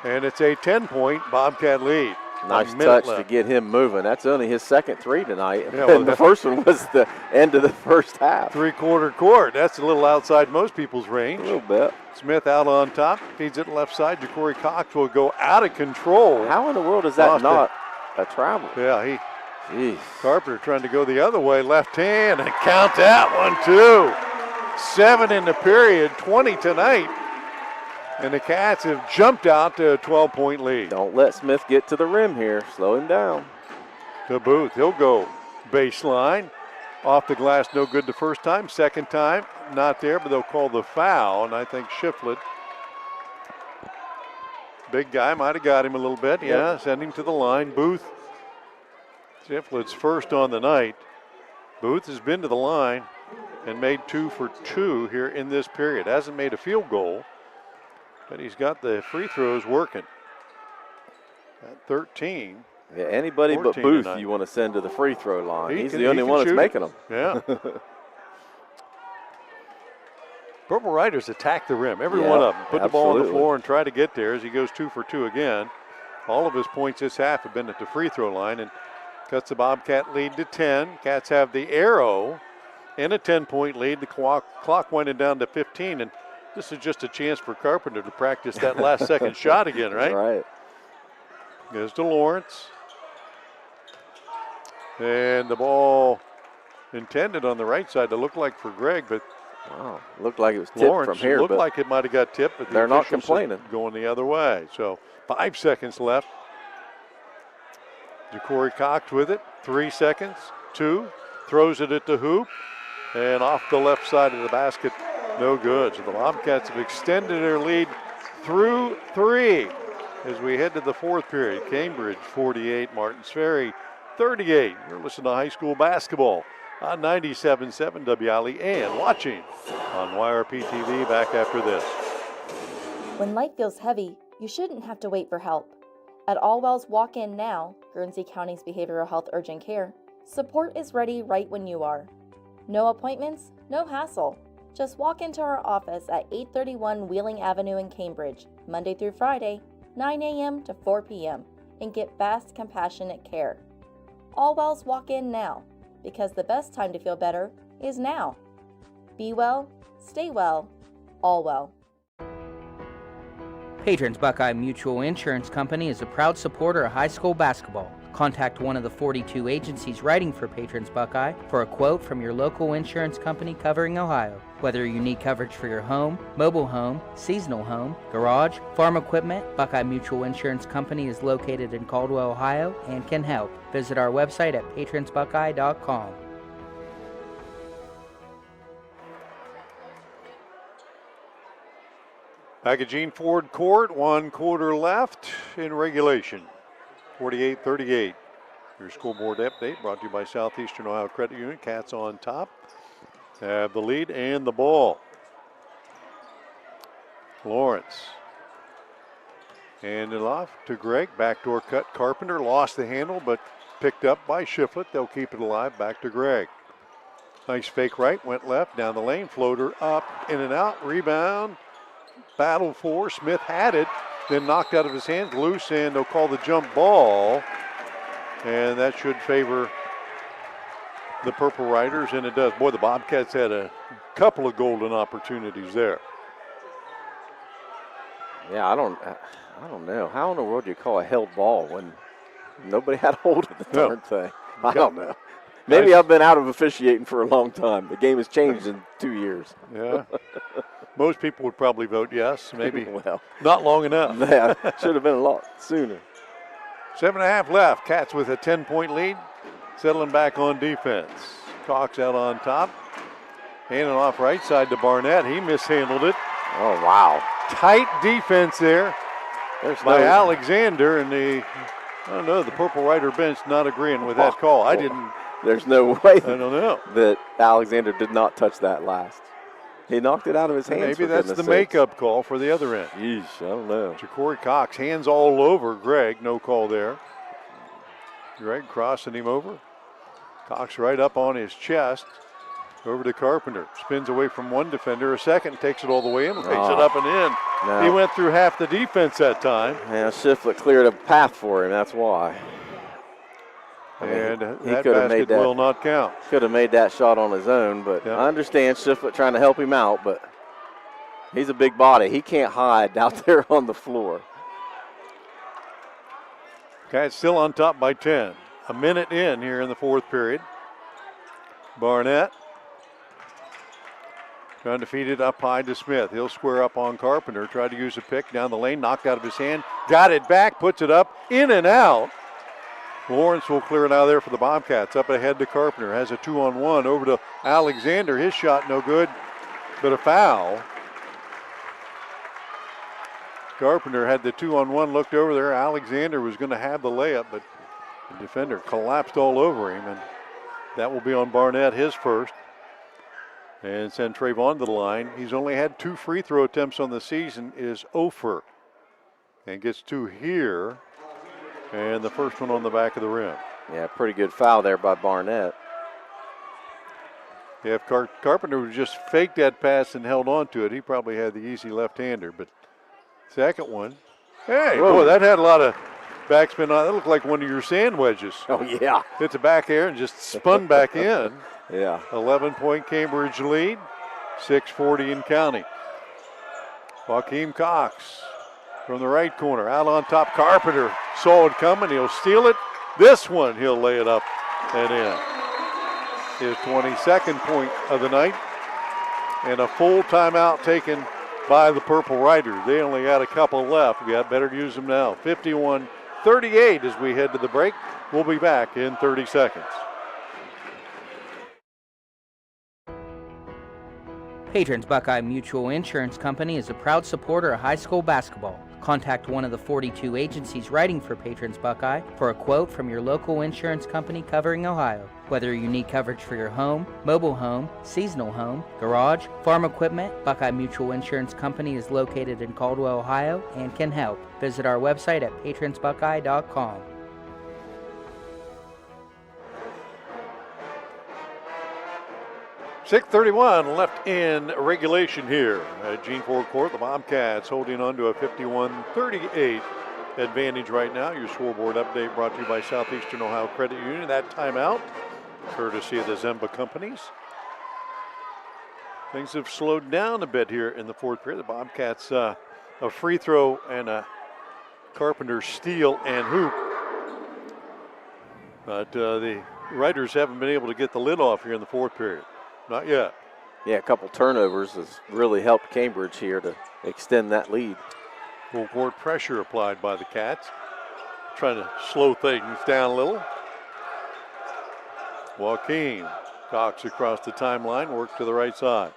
And it's a 10-point Bobcat lead. Nice touch to get him moving. That's only his second three tonight. Yeah, well, and the first one was the end of the first half. Three-quarter court. That's a little outside most people's range. A little bit. Smith out on top. Feeds it left side. Ja'Cory Cox will go out of control. How in the world is that not a travel? Yeah, Carpenter trying to go the other way. Left hand, and count that one too. 7 in the period, 20 tonight. And the Cats have jumped out to a 12-point lead. Don't let Smith get to the rim here. Slow him down. To Booth. He'll go baseline. Off the glass, no good the first time. Second time, not there, but they'll call the foul. And I think Shiflett, big guy, might have got him a little bit. Yep. Yeah, send him to the line. Booth, Shiflett's first on the night. Booth has been to the line and made 2 for 2 here in this period. Hasn't made a field goal, but he's got the free throws working. At 13. Yeah, anybody but 14 Booth tonight. you want to send to the free throw line. He's He the only can one that's shoot. making them. Yeah. Purple Riders attack the rim. Every Yeah, one of them. Put the ball on the absolutely. floor and try to get there as he goes 2 for 2 again. All of his points this half have been at the free throw line and cuts the Bobcat lead to 10. Cats have the arrow and a 10-point lead. The clock winding down to 15, and this is just a chance for Carpenter to practice that last second shot again, right? Right. Goes to Lawrence. And the ball intended on the right side to look like for Greg, but wow, looked like it was tipped Lawrence from here. looked But like it might have got tipped, but the they're not officials complaining. said going the other way. So 5 seconds left. Ja'Cory Cox with it. 3 seconds. 2. Throws it at the hoop. And off the left side of the basket. No good. So the Bobcats have extended their lead through 3 as we head to the 4th period. Cambridge 48, Martins Ferry 38. You're listening to high school basketball on 97.7 WILE and watching on YRPtv. Back after this. When life feels heavy, you shouldn't have to wait for help. At Allwell's Walk In Now, Guernsey County's behavioral health urgent care, support is ready right when you are. No appointments, no hassle. Just walk into our office at 831 Wheeling Avenue in Cambridge, Monday through Friday, 9 a.m. to 4 p.m., and get fast, compassionate care. Allwell's Walk In Now, because the best time to feel better is now. Be well, stay well, all well. Patrons Buckeye Mutual Insurance Company is a proud supporter of high school basketball. Contact one of the 42 agencies writing for Patrons Buckeye for a quote from your local insurance company covering Ohio. Whether you need coverage for your home, mobile home, seasonal home, garage, farm equipment, Buckeye Mutual Insurance Company is located in Caldwell, Ohio, and can help. Visit our website at patronsbuckeye.com. Back at Gene Ford Court, 1 quarter left in regulation. 48-38. Your scoreboard update brought to you by Southeastern Ohio Credit Union. Cats on top. Have the lead and the ball. Lawrence. Hand it off to Greg. Backdoor cut. Carpenter lost the handle, but picked up by Shiflett. They'll keep it alive. Back to Greg. Nice fake right. Went left. Down the lane. Floater up. In and out. Rebound. Battle for. Smith had it. Then knocked out of his hands. Loose, and they'll call the jump ball. And that should favor the Purple Riders, and it does. Boy, the Bobcats had a couple of golden opportunities there. Yeah, I don't know. How in the world do you call a held ball when nobody had hold of the darn thing? I don't know. Maybe I've been out of officiating for a long time. The game has changed in 2 years. Yeah. Most people would probably vote yes. Maybe well, not long enough. Yeah, should have been a lot sooner. 7.5 left. Cats with a 10-point lead. Settling back on defense. Cox out on top. Handing off right side to Barnett. He mishandled it. Oh, wow. Tight defense there by Alexander. And I don't know, the Purple Rider bench not agreeing with that call. I didn't. There's no way I don't know that Alexander did not touch that last. He knocked it out of his hands. Maybe that's the makeup call for the other end. Yeesh, I don't know. Ja'Cory Cox, hands all over Greg. No call there. Greg crossing him over. Cox right up on his chest. Over to Carpenter. Spins away from one defender. A second, takes it all the way in. Takes it up and in. No. He went through half the defense that time. Yeah, Shiflett cleared a path for him. That's why. And he that could have basket made that, will not count. Could have made that shot on his own, but I understand Shiflett trying to help him out, but he's a big body. He can't hide out there on the floor. Cats still on top by 10. A minute in here in the 4th period. Barnett trying to feed it up high to Smith. He'll square up on Carpenter. Tried to use a pick down the lane. Knocked out of his hand. Got it back. Puts it up. In and out. Lawrence will clear it out of there for the Bobcats. Up ahead to Carpenter. Has a 2-on-1 over to Alexander. His shot no good, but a foul. Carpenter had the 2-on-1, looked over there. Alexander was going to have the layup, but the defender collapsed all over him, and that will be on Barnett, his first. And send Trayvon to the line. He's only had 2 free throw attempts on the season, is 0 for. And gets 2 here. And the first one on the back of the rim. Yeah, pretty good foul there by Barnett. Yeah, if Carpenter would just faked that pass and held on to it, he probably had the easy left-hander. But second one. Hey, Whoa. boy, that had a lot of backspin on it. That looked like one of your sand wedges. Oh, yeah. Hit the back air and just spun back in. Yeah. 11-point Cambridge lead, 6:40 in counting. Joaquin Cox from the right corner, out on top. Carpenter saw it coming. He'll steal it. This one, he'll lay it up and in. His 22nd point of the night, and a full timeout taken by the Purple Riders. They only got a couple left. We got better to use them now. 51-38 as we head to the break. We'll be back in 30 seconds. Patrons Buckeye Mutual Insurance Company is a proud supporter of high school basketball. Contact one of the 42 agencies writing for Patrons Buckeye for a quote from your local insurance company covering Ohio. Whether you need coverage for your home, mobile home, seasonal home, garage, farm equipment, Buckeye Mutual Insurance Company is located in Caldwell, Ohio, and can help. Visit our website at patronsbuckeye.com. .6:31 left in regulation here at Gene Ford Court. The Bobcats holding on to a 51-38 advantage right now. Your scoreboard update brought to you by Southeastern Ohio Credit Union. That timeout, courtesy of the Zemba Companies. Things have slowed down a bit here in the fourth period. The Bobcats, a free throw and a Carpenter steal and hoop. But the Riders haven't been able to get the lid off here in the fourth period. Not yet. Yeah, a couple turnovers has really helped Cambridge here to extend that lead. Full court pressure applied by the Cats. Trying to slow things down a little. Joaquin Cox across the timeline, work to the right side.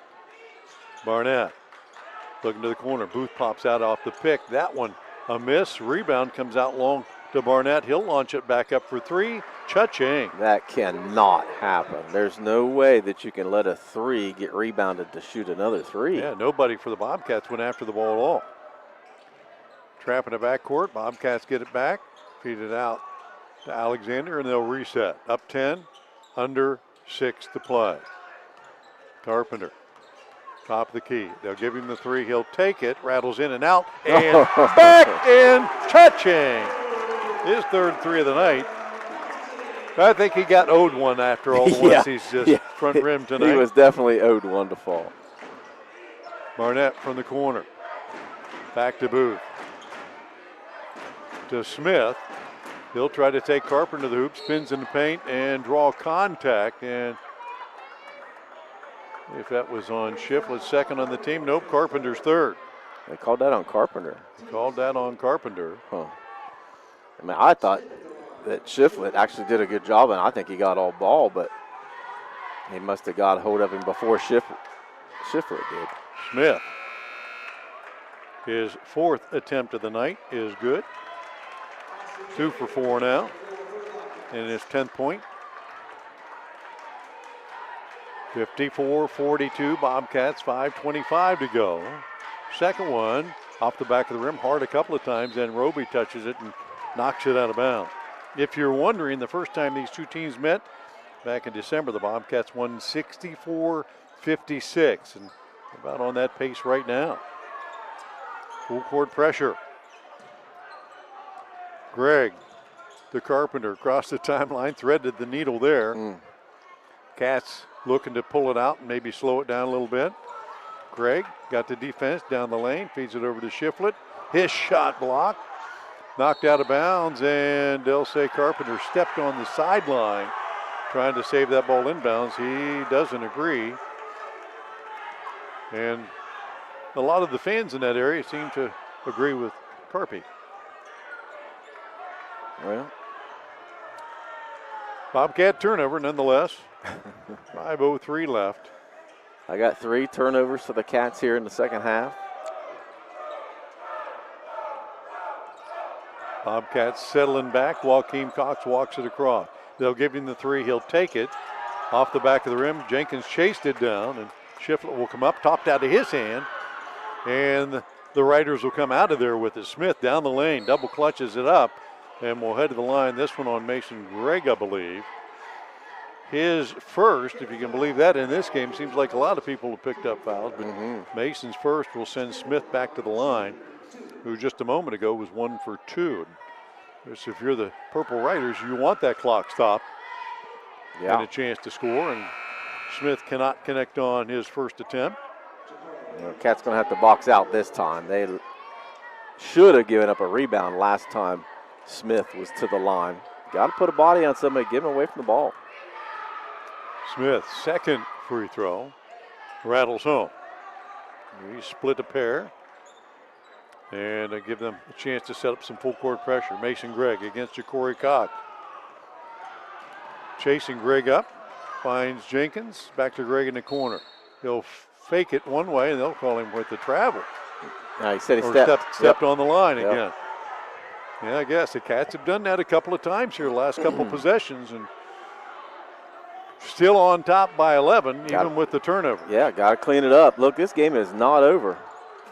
Barnett looking to the corner. Booth pops out off the pick. That one a miss. Rebound comes out long to Barnett. He'll launch it back up for three. Cha-ching. That cannot happen. There's no way that you can let a three get rebounded to shoot another three. Yeah, nobody for the Bobcats went after the ball at all. Trap in the backcourt. Bobcats get it back. Feed it out to Alexander, and they'll reset. Up 10, under 6 to play. Carpenter, top of the key. They'll give him the three. He'll take it. Rattles in and out. And back in. Cha-ching. His third three of the night. I think he got owed one after all the ones he's just front rim tonight. He was definitely owed one to fall. Barnett from the corner. Back to Booth. To Smith. He'll try to take Carpenter to the hoop, spins in the paint and draw contact. And if that was on Shiflett, second on the team. Nope, Carpenter's third. They called that on Carpenter. Called that on Carpenter. Huh. I mean, I thought that Shiflett actually did a good job, and I think he got all ball, but he must have got hold of him before Shiflett did. Smith, his fourth attempt of the night is good. 2 for 4 now, and his 10th point. 54-42, Bobcats, 5:25 to go. Second one, off the back of the rim, hard a couple of times, and Roby touches it and knocks it out of bounds. If you're wondering, the first time these two teams met back in December, the Bobcats won 64-56, and about on that pace right now. Full court pressure. Gregg, the Carpenter, across the timeline, threaded the needle there. Cats looking to pull it out and maybe slow it down a little bit. Gregg got the defense down the lane, feeds it over to Shiflett. His shot blocked. Knocked out of bounds, and they'll say Carpenter stepped on the sideline trying to save that ball inbounds. He doesn't agree. And a lot of the fans in that area seem to agree with Carpy. Well, Bobcat turnover nonetheless. 5:03 left. I got 3 turnovers for the Cats here in the second half. Bobcats settling back. Joaquin Cox walks it across. They'll give him the three. He'll take it off the back of the rim. Jenkins chased it down, and Shiflett will come up, topped out of his hand. And the Riders will come out of there with it. Smith down the lane, double clutches it up. And we'll head to the line. This one on Mason Gregg, I believe. His first, if you can believe that, in this game. Seems like a lot of people have picked up fouls, but Mason's first will send Smith back to the line, who just a moment ago was 1 for 2. So if you're the Purple Riders, you want that clock stop and a chance to score, and Smith cannot connect on his first attempt. Cat's going to have to box out this time. They should have given up a rebound last time Smith was to the line. Got to put a body on somebody, get him away from the ball. Smith, second free throw, rattles home. He split a pair, and give them a chance to set up some full court pressure. Mason Gregg against Ja'Cory Cox. Chasing Gregg up, finds Jenkins, back to Gregg in the corner. He'll fake it one way, and they'll call him with the travel. No, he said he stepped on the line again. Yeah, I guess the Cats have done that a couple of times here, the last couple of possessions, and still on top by 11, even with the turnover. Yeah, got to clean it up. Look, this game is not over.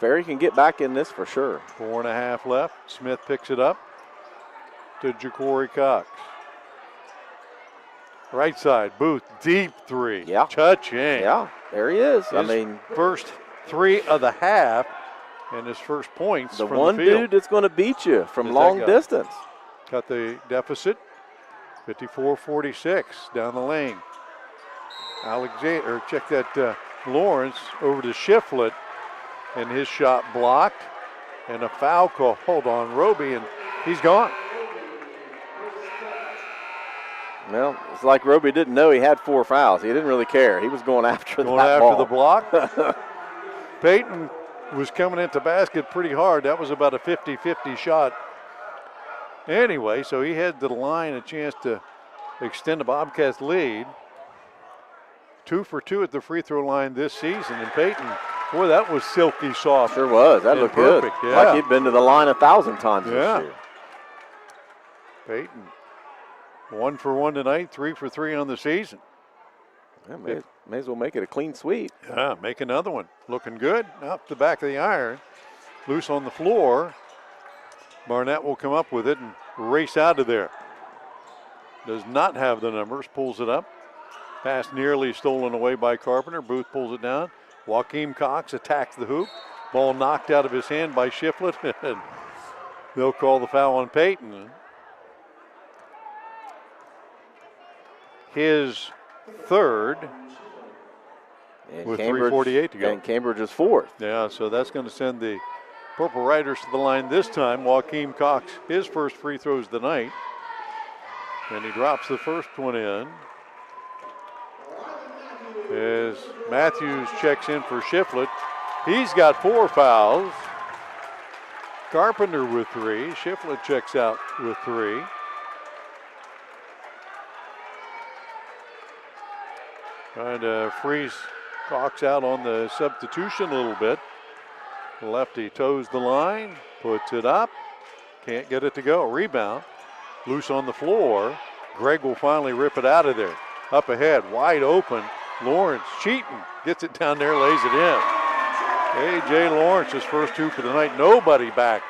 Ferry can get back in this for sure. 4.5 left. Smith picks it up to Ja'Cory Cox. Right side, Booth, deep three. Yeah. Cha-ching. Yeah, there he is. His first 3 of the half, and his first points the from one the field. dude that's going to beat you from long distance. Got the deficit, 54-46 down the lane. Alexander, check that, Lawrence over to Shiflett, and his shot blocked, and a foul call. Hold on, Roby, and he's gone. Well, it's like Roby didn't know he had 4 fouls. He didn't really care. He was going after Going that after ball. the block. Peyton was coming into basket pretty hard. That was about a 50-50 shot. Anyway, so he had to the line, a chance to extend the Bobcats lead. 2 for 2 at the free throw line this season. And Peyton, boy, that was silky soft. Sure was. That looked perfect. good. Yeah. Like he'd been to the line 1,000 times this year. Peyton, 1 for 1 tonight, 3 for 3 on the season. Yeah, may as well make it a clean sweep. Yeah, make another one. Looking good. Up the back of the iron. Loose on the floor. Barnett will come up with it and race out of there. Does not have the numbers. Pulls it up. Pass nearly stolen away by Carpenter. Booth pulls it down. Joaquin Cox attacks the hoop. Ball knocked out of his hand by Shiflett. And they'll call the foul on Peyton. His third And with Cambridge, 3:48 to go. And Cambridge is 4th. Yeah, so that's going to send the Purple Riders to the line this time. Joaquin Cox, his first free throws of the night. And he drops the first one in. As Matthews checks in for Shiflett. He's got 4 fouls. Carpenter with 3. Shiflett checks out with 3. Trying to freeze Cox out on the substitution a little bit. The lefty toes the line, puts it up. Can't get it to go. Rebound. Loose on the floor. Gregg will finally rip it out of there. Up ahead, wide open. Lawrence cheating. Gets it down there, lays it in. A.J. Lawrence, his first 2 for the night. Nobody back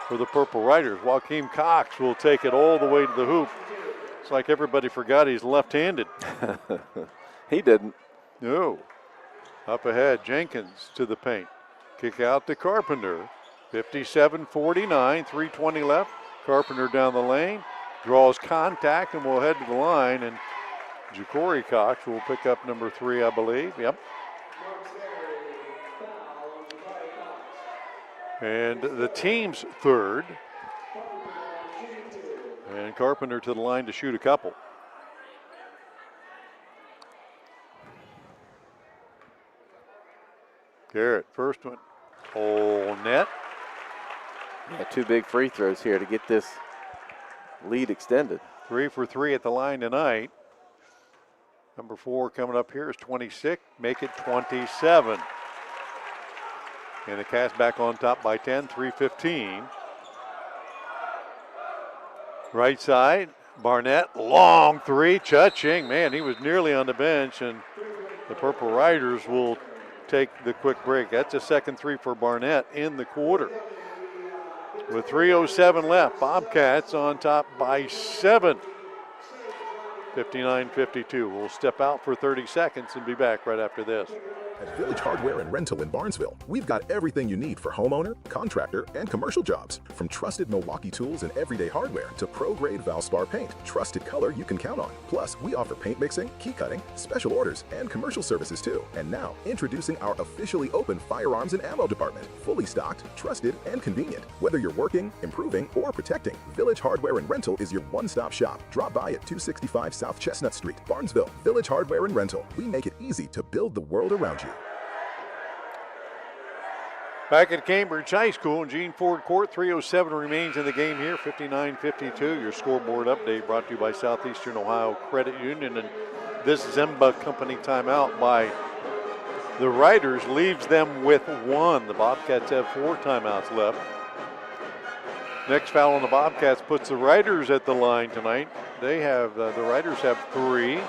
for the Purple Riders. Joaquin Cox will take it all the way to the hoop. It's like everybody forgot he's left-handed. He didn't. No. Up ahead, Jenkins to the paint. Kick out to Carpenter. 57-49, 3:20 left. Carpenter down the lane. Draws contact and will head to the line. And Ja'Cory Cox will pick up number 3, I believe. Yep. And the team's third. And Carpenter to the line to shoot a couple. Garrett, first one. Oh, net. Yeah, 2 big free throws here to get this lead extended. 3 for 3 at the line tonight. Number 4 coming up here is 26. Make it 27. And the Cats back on top by 10, 3:15. Right side, Barnett, long 3, cha-ching. Man, he was nearly on the bench, and the Purple Riders will take the quick break. That's a second 3 for Barnett in the quarter. with 3:07 left. Bobcats on top by 7. 59-52. We'll step out for 30 seconds and be back right after this. At Village Hardware and Rental in Barnesville, we've got everything you need for homeowner, contractor, and commercial jobs. From trusted Milwaukee tools and everyday hardware to pro-grade Valspar paint, trusted color you can count on. Plus, we offer paint mixing, key cutting, special orders, and commercial services too. And now, introducing our officially open firearms and ammo department. Fully stocked, trusted, and convenient. Whether you're working, improving, or protecting, Village Hardware and Rental is your one-stop shop. Drop by at 265 South Chestnut Street, Barnesville. Village Hardware and Rental. We make it easy to build the world around you. Back at Cambridge High School in Gene Ford Court, 3:07 remains in the game here, 59-52. Your scoreboard update brought to you by Southeastern Ohio Credit Union. And this Zemba Company timeout by the Riders leaves them with 1. The Bobcats have 4 timeouts left. Next foul on the Bobcats puts the Riders at the line tonight. They have, the Riders have 3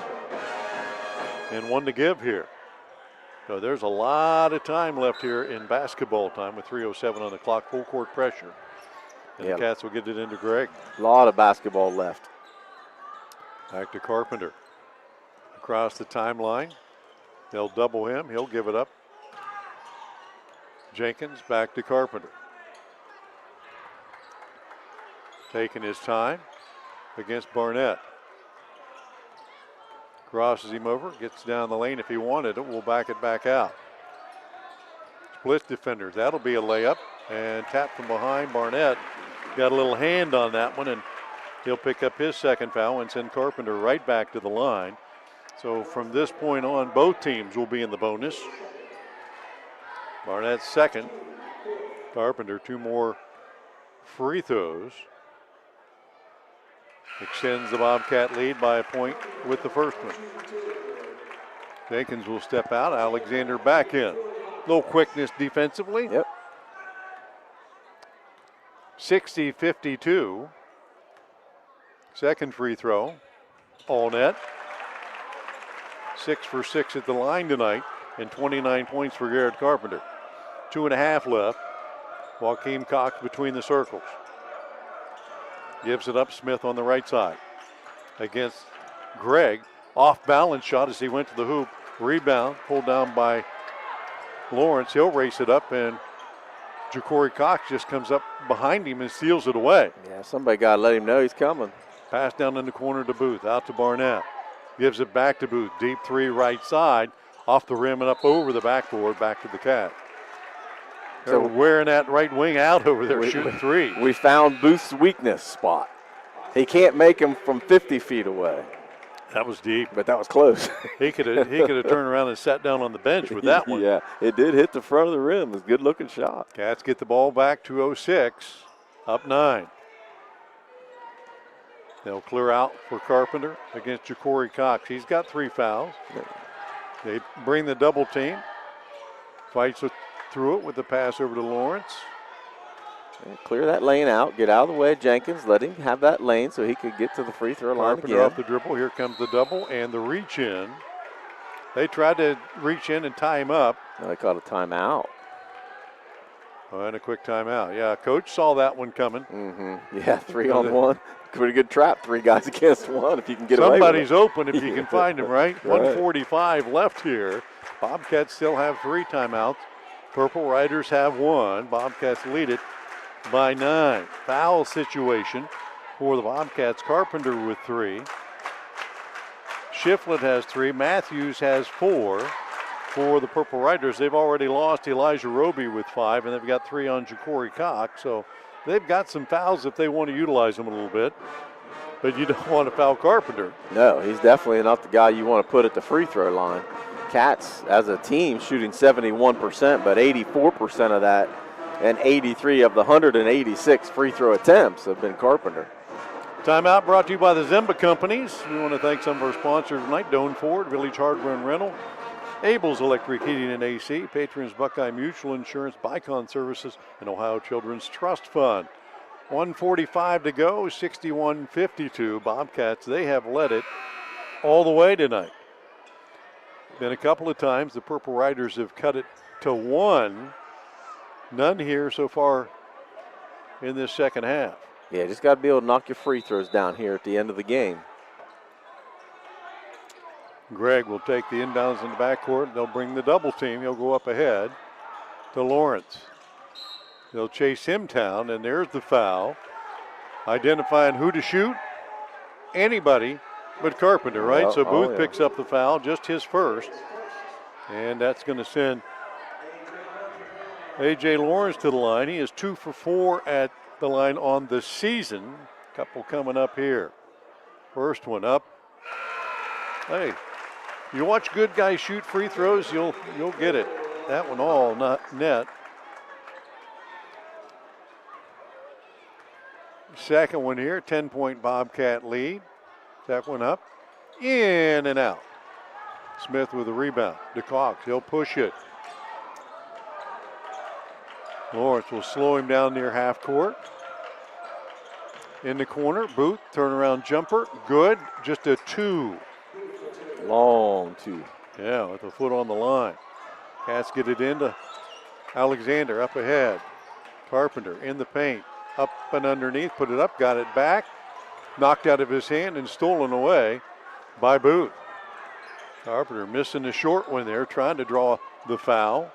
and 1 to give here. So there's a lot of time left here in basketball time with 3:07 on the clock, full court pressure. And the Cats will get it into Gregg. A lot of basketball left. Back to Carpenter. Across the timeline. They'll double him. He'll give it up. Jenkins back to Carpenter. Taking his time against Barnett. Crosses him over, gets down the lane if he wanted it. We'll back it back out. Split defenders. That'll be a layup. And tap from behind. Barnett got a little hand on that one, and he'll pick up his second foul and send Carpenter right back to the line. So from this point on, both teams will be in the bonus. Barnett's second. Carpenter 2 more free throws. Extends the Bobcat lead by a point with the first one. Jenkins will step out. Alexander back in. Little quickness defensively. Yep. 60-52. Second free throw. All net. 6 for 6 at the line tonight, and 29 points for Garrett Carpenter. 2.5 left. Joaquin Cox between the circles. Gives it up. Smith on the right side against Gregg. Off balance shot as he went to the hoop. Rebound pulled down by Lawrence. He'll race it up, and Ja'Cory Cox just comes up behind him and steals it away. Yeah, somebody got to let him know he's coming. Pass down in the corner to Booth. Out to Barnett. Gives it back to Booth. Deep 3 right side. Off the rim and up over the backboard. Back to the Cat. They're wearing that right wing out over there, shooting 3. We found Booth's weakness spot. He can't make him from 50 feet away. That was deep. But that was close. He could have turned around and sat down on the bench with that one. Yeah, it did hit the front of the rim. It was a good-looking shot. Cats get the ball back, 2:06, up 9. They'll clear out for Carpenter against Ja'Cory Cox. He's got 3 fouls. They bring the double team. Fights through it with the pass over to Lawrence. Yeah, clear that lane out. Get out of the way of Jenkins. Let him have that lane so he could get to the free throw line Carpenter again. off the dribble. Here comes the double and the reach in. They tried to reach in and tie him up. No, they caught a timeout. Oh, and a quick timeout. Yeah, coach saw that one coming. Mm-hmm. Yeah, 3-on-1. Pretty good trap. 3 guys against 1 if you can get away with it. Somebody's open if you can find him, right? 1:45 left here. Bobcats still have 3 timeouts. Purple Riders have 1. Bobcats lead it by 9. Foul situation for the Bobcats. Carpenter with 3. Shiflett has 3. Matthews has 4 for the Purple Riders. They've already lost Elijah Roby with 5, and they've got 3 on Ja'Cory Cox. So they've got some fouls if they want to utilize them a little bit. But you don't want to foul Carpenter. No, he's definitely not the guy you want to put at the free throw line. Cats, as a team, shooting 71%, but 84% of that and 83 of the 186 free throw attempts have been Carpenter. Timeout brought to you by the Zemba Companies. We want to thank some of our sponsors tonight: Doan Ford, Village Hardware and Rental, Abel's Electric Heating and AC, Patrons Buckeye Mutual Insurance, Bicon Services, and Ohio Children's Trust Fund. 1:45 to go, 61-52. Bobcats, they have led it all the way tonight. Been a couple of times the Purple Riders have cut it to 1. None here so far in this second half. Yeah, just got to be able to knock your free throws down here at the end of the game. Gregg will take the inbounds in the backcourt. They'll bring the double team. He'll go up ahead to Lawrence. They'll chase him down, and there's the foul. Identifying who to shoot. Anybody but Carpenter, right? So Booth picks up the foul, just his first. And that's going to send A.J. Lawrence to the line. He is 2 for 4 at the line on the season. Couple coming up here. First one up. Hey, you watch good guys shoot free throws, you'll get it. That one all not net. Second one here, 10-point Bobcat lead. That one up, in and out. Smith with a rebound. DeCox, he'll push it. Lawrence will slow him down near half court. In the corner, Booth, turnaround jumper, good. Just a 2. Long 2. Yeah, with a foot on the line. Cats get it into Alexander up ahead. Carpenter in the paint. Up and underneath, put it up, got it back. Knocked out of his hand and stolen away by Booth. Carpenter missing the short one there, trying to draw the foul.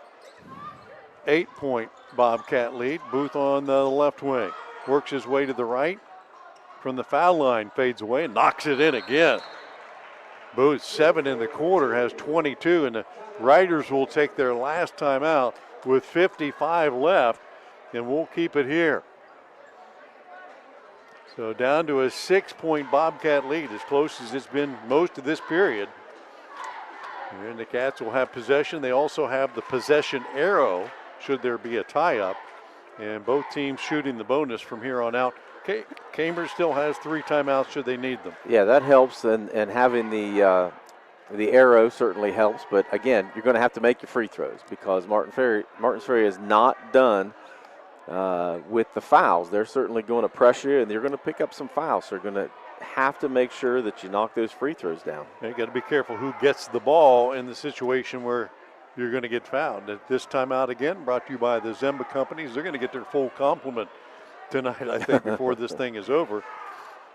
8-point Bobcat lead. Booth on the left wing. Works his way to the right. From the foul line, fades away and knocks it in again. Booth, 7 in the quarter, has 22, and the Riders will take their last time out with 55 left, and we'll keep it here. So down to a 6-point Bobcat lead, as close as it's been most of this period. And the Cats will have possession. They also have the possession arrow, should there be a tie-up. And both teams shooting the bonus from here on out. Cambridge still has 3 timeouts should they need them. Yeah, that helps, and having the arrow certainly helps. But again, you're going to have to make your free throws because Martins Ferry is not done with the fouls. They're certainly going to pressure you, and you're going to pick up some fouls. So you're going to have to make sure that you knock those free throws down. You got to be careful who gets the ball in the situation where you're going to get fouled. At this timeout again, brought to you by the Zemba companies. They're going to get their full complement tonight, I think, before this thing is over.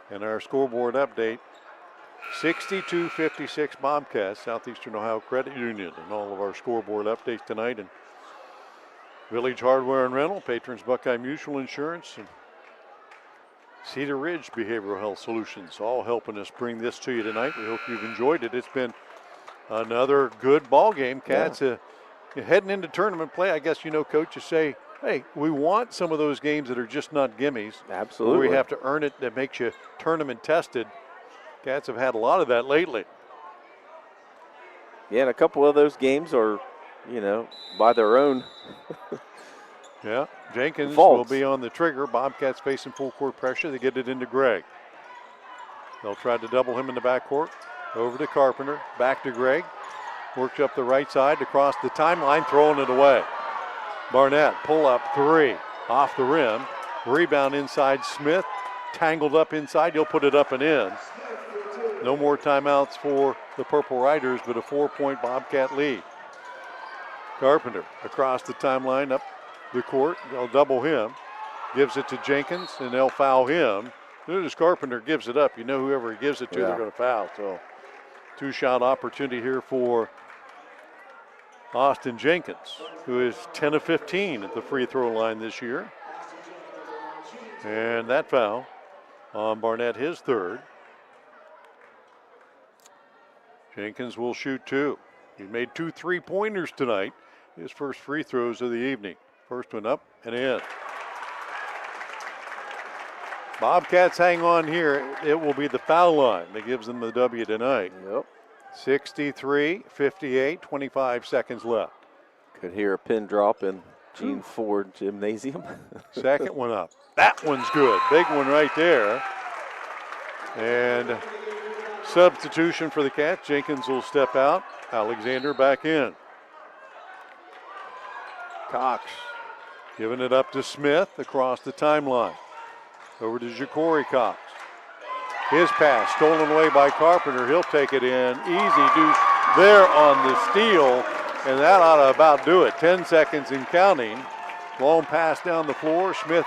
And our scoreboard update, 62-56 Bobcats, Southeastern Ohio Credit Union, and all of our scoreboard updates tonight. And Village Hardware and Rental, Patrons Buckeye Mutual Insurance, and Cedar Ridge Behavioral Health Solutions, all helping us bring this to you tonight. We hope you've enjoyed it. It's been another good ball game. Cats heading into tournament play. I guess, coaches say, hey, we want some of those games that are just not gimmies. Absolutely. Where we have to earn it. That makes you tournament tested. Cats have had a lot of that lately. Yeah, and a couple of those games are, by their own. Yeah, Jenkins faults. will be on the trigger. Bobcats facing full court pressure. They get it into Gregg. They'll try to double him in the backcourt. Over to Carpenter, back to Gregg. Works up the right side across the timeline, throwing it away. Barnett, pull up 3, off the rim. Rebound inside Smith, tangled up inside. He'll put it up and in. No more timeouts for the Purple Riders, but a 4-point Bobcat lead. Carpenter across the timeline, up the court. They'll double him. Gives it to Jenkins, and they'll foul him. As soon as Carpenter gives it up, whoever he gives it to, they're going to foul. So 2-shot opportunity here for Austin Jenkins, who is 10 of 15 at the free throw line this year. And that foul on Barnett, his 3rd. Jenkins will shoot 2. He made 2 3-pointers tonight. His first free throws of the evening. First one up and in. Bobcats hang on here. It will be the foul line that gives them the W tonight. Yep. 63-58, 25 seconds left. Could hear a pin drop in Gene Ford Gymnasium. Second one up. That one's good. Big one right there. And substitution for the Cats. Jenkins will step out. Alexander back in. Cox giving it up to Smith across the timeline. Over to Ja'Cory Cox. His pass stolen away by Carpenter. He'll take it in. Easy deuce there on the steal, and that ought to about do it. 10 seconds and counting. Long pass down the floor. Smith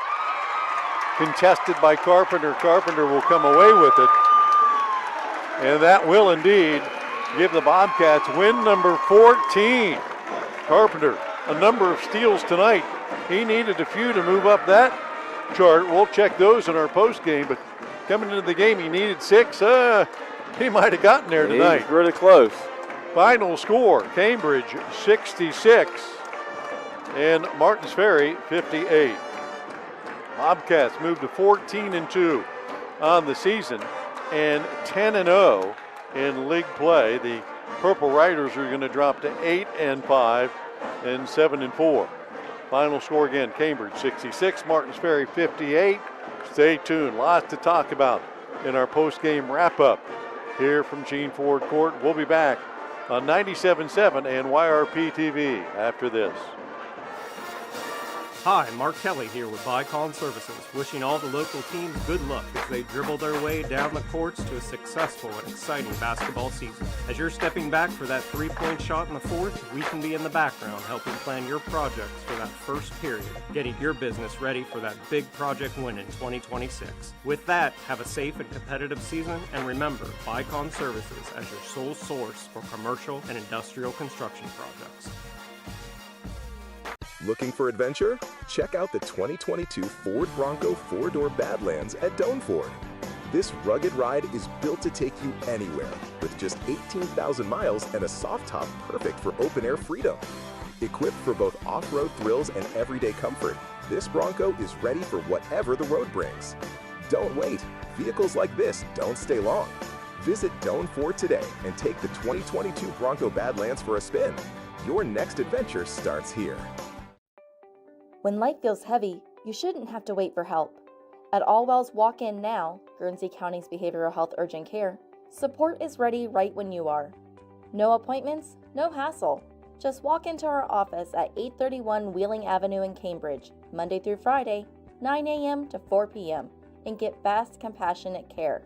contested by Carpenter. Carpenter will come away with it. And that will indeed give the Bobcats win number 14. Carpenter, a number of steals tonight. He needed a few to move up that chart. We'll check those in our post game, but coming into the game, he needed 6. He might have gotten there tonight. He's really close. Final score, Cambridge 66 and Martins Ferry 58. Bobcats moved to 14-2 on the season and 10-0 in league play. The Purple Riders are going to drop to 8-5 and 7-4. Final score again, Cambridge 66, Martins Ferry 58. Stay tuned, lots to talk about in our post-game wrap-up here from Gene Ford Court. We'll be back on 97.7 and YRPtv after this. Hi, Mark Kelly here with Buckeye Services, wishing all the local teams good luck as they dribble their way down the courts to a successful and exciting basketball season. As you're stepping back for that three-point shot in the fourth, we can be in the background helping plan your projects for that first period, getting your business ready for that big project win in 2026. With that, have a safe and competitive season, and remember, Buckeye Services as your sole source for commercial and industrial construction projects. Looking for adventure? Check out the 2022 Ford Bronco 4-door Badlands at Doan Ford. This rugged ride is built to take you anywhere with just 18,000 miles and a soft top perfect for open-air freedom. Equipped for both off-road thrills and everyday comfort, this Bronco is ready for whatever the road brings. Don't wait. Vehicles like this don't stay long. Visit Doan Ford today and take the 2022 Bronco Badlands for a spin. Your next adventure starts here. When life feels heavy, you shouldn't have to wait for help. At Allwell's Walk In Now, Guernsey County's behavioral health urgent care, support is ready right when you are. No appointments, no hassle. Just walk into our office at 831 Wheeling Avenue in Cambridge, Monday through Friday, 9 a.m. to 4 p.m., and get fast, compassionate care.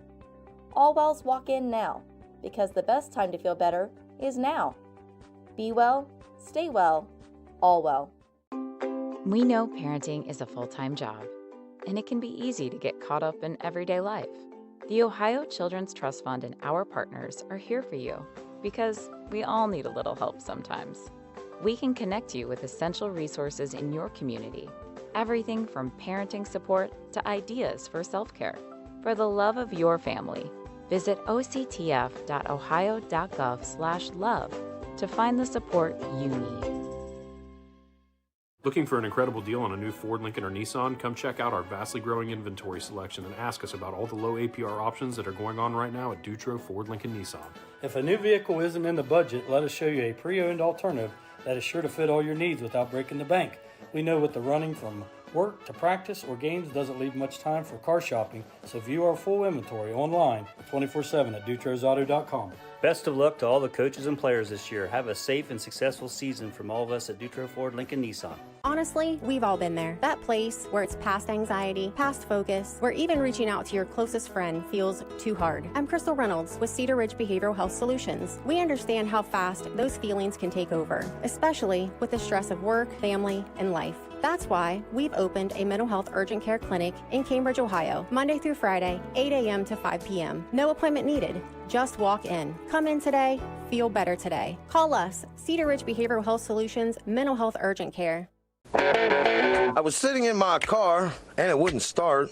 Allwell's Walk In Now, because the best time to feel better is now. Be well, stay well, all well. We know parenting is a full-time job, and it can be easy to get caught up in everyday life. The Ohio Children's Trust Fund and our partners are here for you because we all need a little help sometimes. We can connect you with essential resources in your community, everything from parenting support to ideas for self-care. For the love of your family, visit octf.ohio.gov/love to find the support you need. Looking for an incredible deal on a new Ford, Lincoln, or Nissan? Come check out our vastly growing inventory selection and ask us about all the low APR options that are going on right now at Dutro Ford, Lincoln, Nissan. If a new vehicle isn't in the budget, let us show you a pre-owned alternative that is sure to fit all your needs without breaking the bank. We know with the running from work to practice or games doesn't leave much time for car shopping, so view our full inventory online 24/7 at dutrosauto.com. Best of luck to all the coaches and players this year. Have a safe and successful season from all of us at Dutro Ford, Lincoln, Nissan. Honestly, we've all been there. That place where it's past anxiety, past focus, where even reaching out to your closest friend feels too hard. I'm Crystal Reynolds with Cedar Ridge Behavioral Health Solutions. We understand how fast those feelings can take over, especially with the stress of work, family, and life. That's why we've opened a mental health urgent care clinic in Cambridge, Ohio, Monday through Friday, 8 a.m. to 5 p.m. No appointment needed. Just walk in. Come in today, feel better today. Call us, Cedar Ridge Behavioral Health Solutions, Mental Health Urgent Care. I was sitting in my car and it wouldn't start.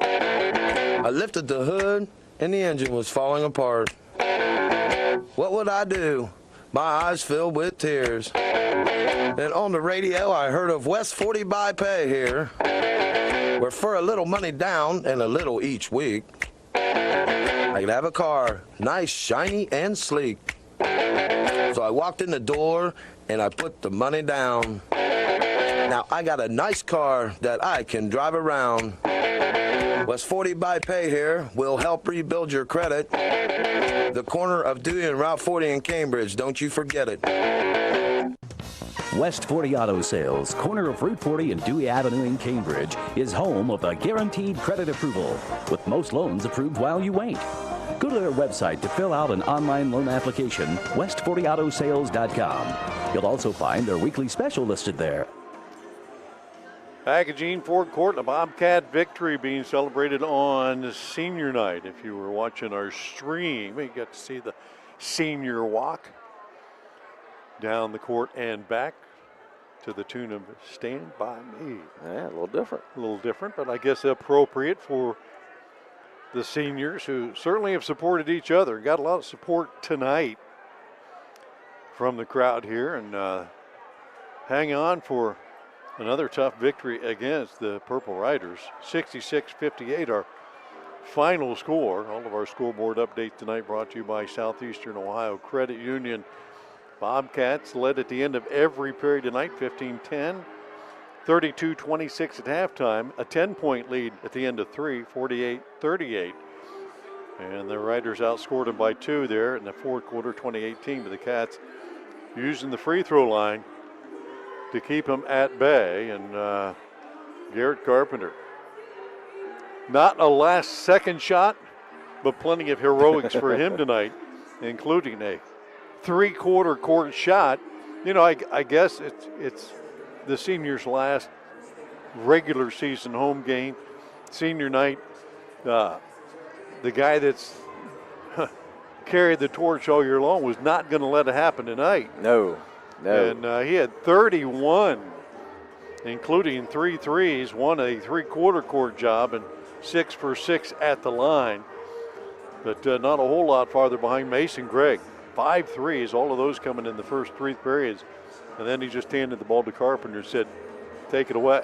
I lifted the hood and the engine was falling apart. What would I do? My eyes filled with tears. And on the radio I heard of West 40 by Pay here, where for a little money down and a little each week, I could have a car, nice, shiny, and sleek. So I walked in the door and I put the money down. Now I got a nice car that I can drive around. West 40 by Pay here will help rebuild your credit. The corner of Dewey and Route 40 in Cambridge, don't you forget it. West 40 Auto Sales, corner of Route 40 and Dewey Avenue in Cambridge, is home of the guaranteed credit approval, with most loans approved while you wait. Go to their website to fill out an online loan application, west40autosales.com. You'll also find their weekly special listed there. Back at Gene Ford Court, a Bobcat victory being celebrated on senior night. If you were watching our stream, you got to see the senior walk down the court and back to the tune of Stand By Me. Yeah, a little different. A little different, but I guess appropriate for the seniors who certainly have supported each other. Got a lot of support tonight from the crowd here, and hang on for another tough victory against the Purple Riders. 66-58, our final score. All of our scoreboard updates tonight brought to you by Southeastern Ohio Credit Union. Bobcats led at the end of every period tonight, 15-10, 32-26 at halftime, a 10-point lead at the end of three, 48-38. And the Riders outscored them by 2 there in the fourth quarter, 2018. But the Cats using the free throw line to keep them at bay. And Garrett Carpenter, not a last-second shot, but plenty of heroics for him tonight, including a three-quarter court shot. You know, I guess it's the seniors' last regular season home game, senior night. The guy that's carried the torch all year long was not going to let it happen tonight. No. And he had 31, including 3 threes, won a three-quarter court job, and 6 for 6 at the line. But not a whole lot farther behind Mason Gregg. 5 threes, all of those coming in the first 3 periods. And then he just handed the ball to Carpenter and said, take it away.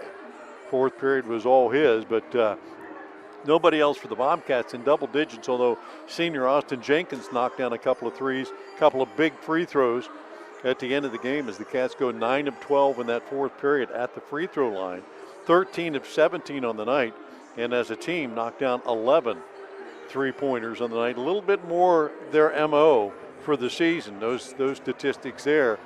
Fourth period was all his, but nobody else for the Bobcats in double digits, although senior Austin Jenkins knocked down a couple of threes, a couple of big free throws at the end of the game as the Cats go 9 of 12 in that fourth period at the free throw line, 13 of 17 on the night, and as a team knocked down 11 three-pointers on the night. A little bit more their MO for the season, those statistics there. A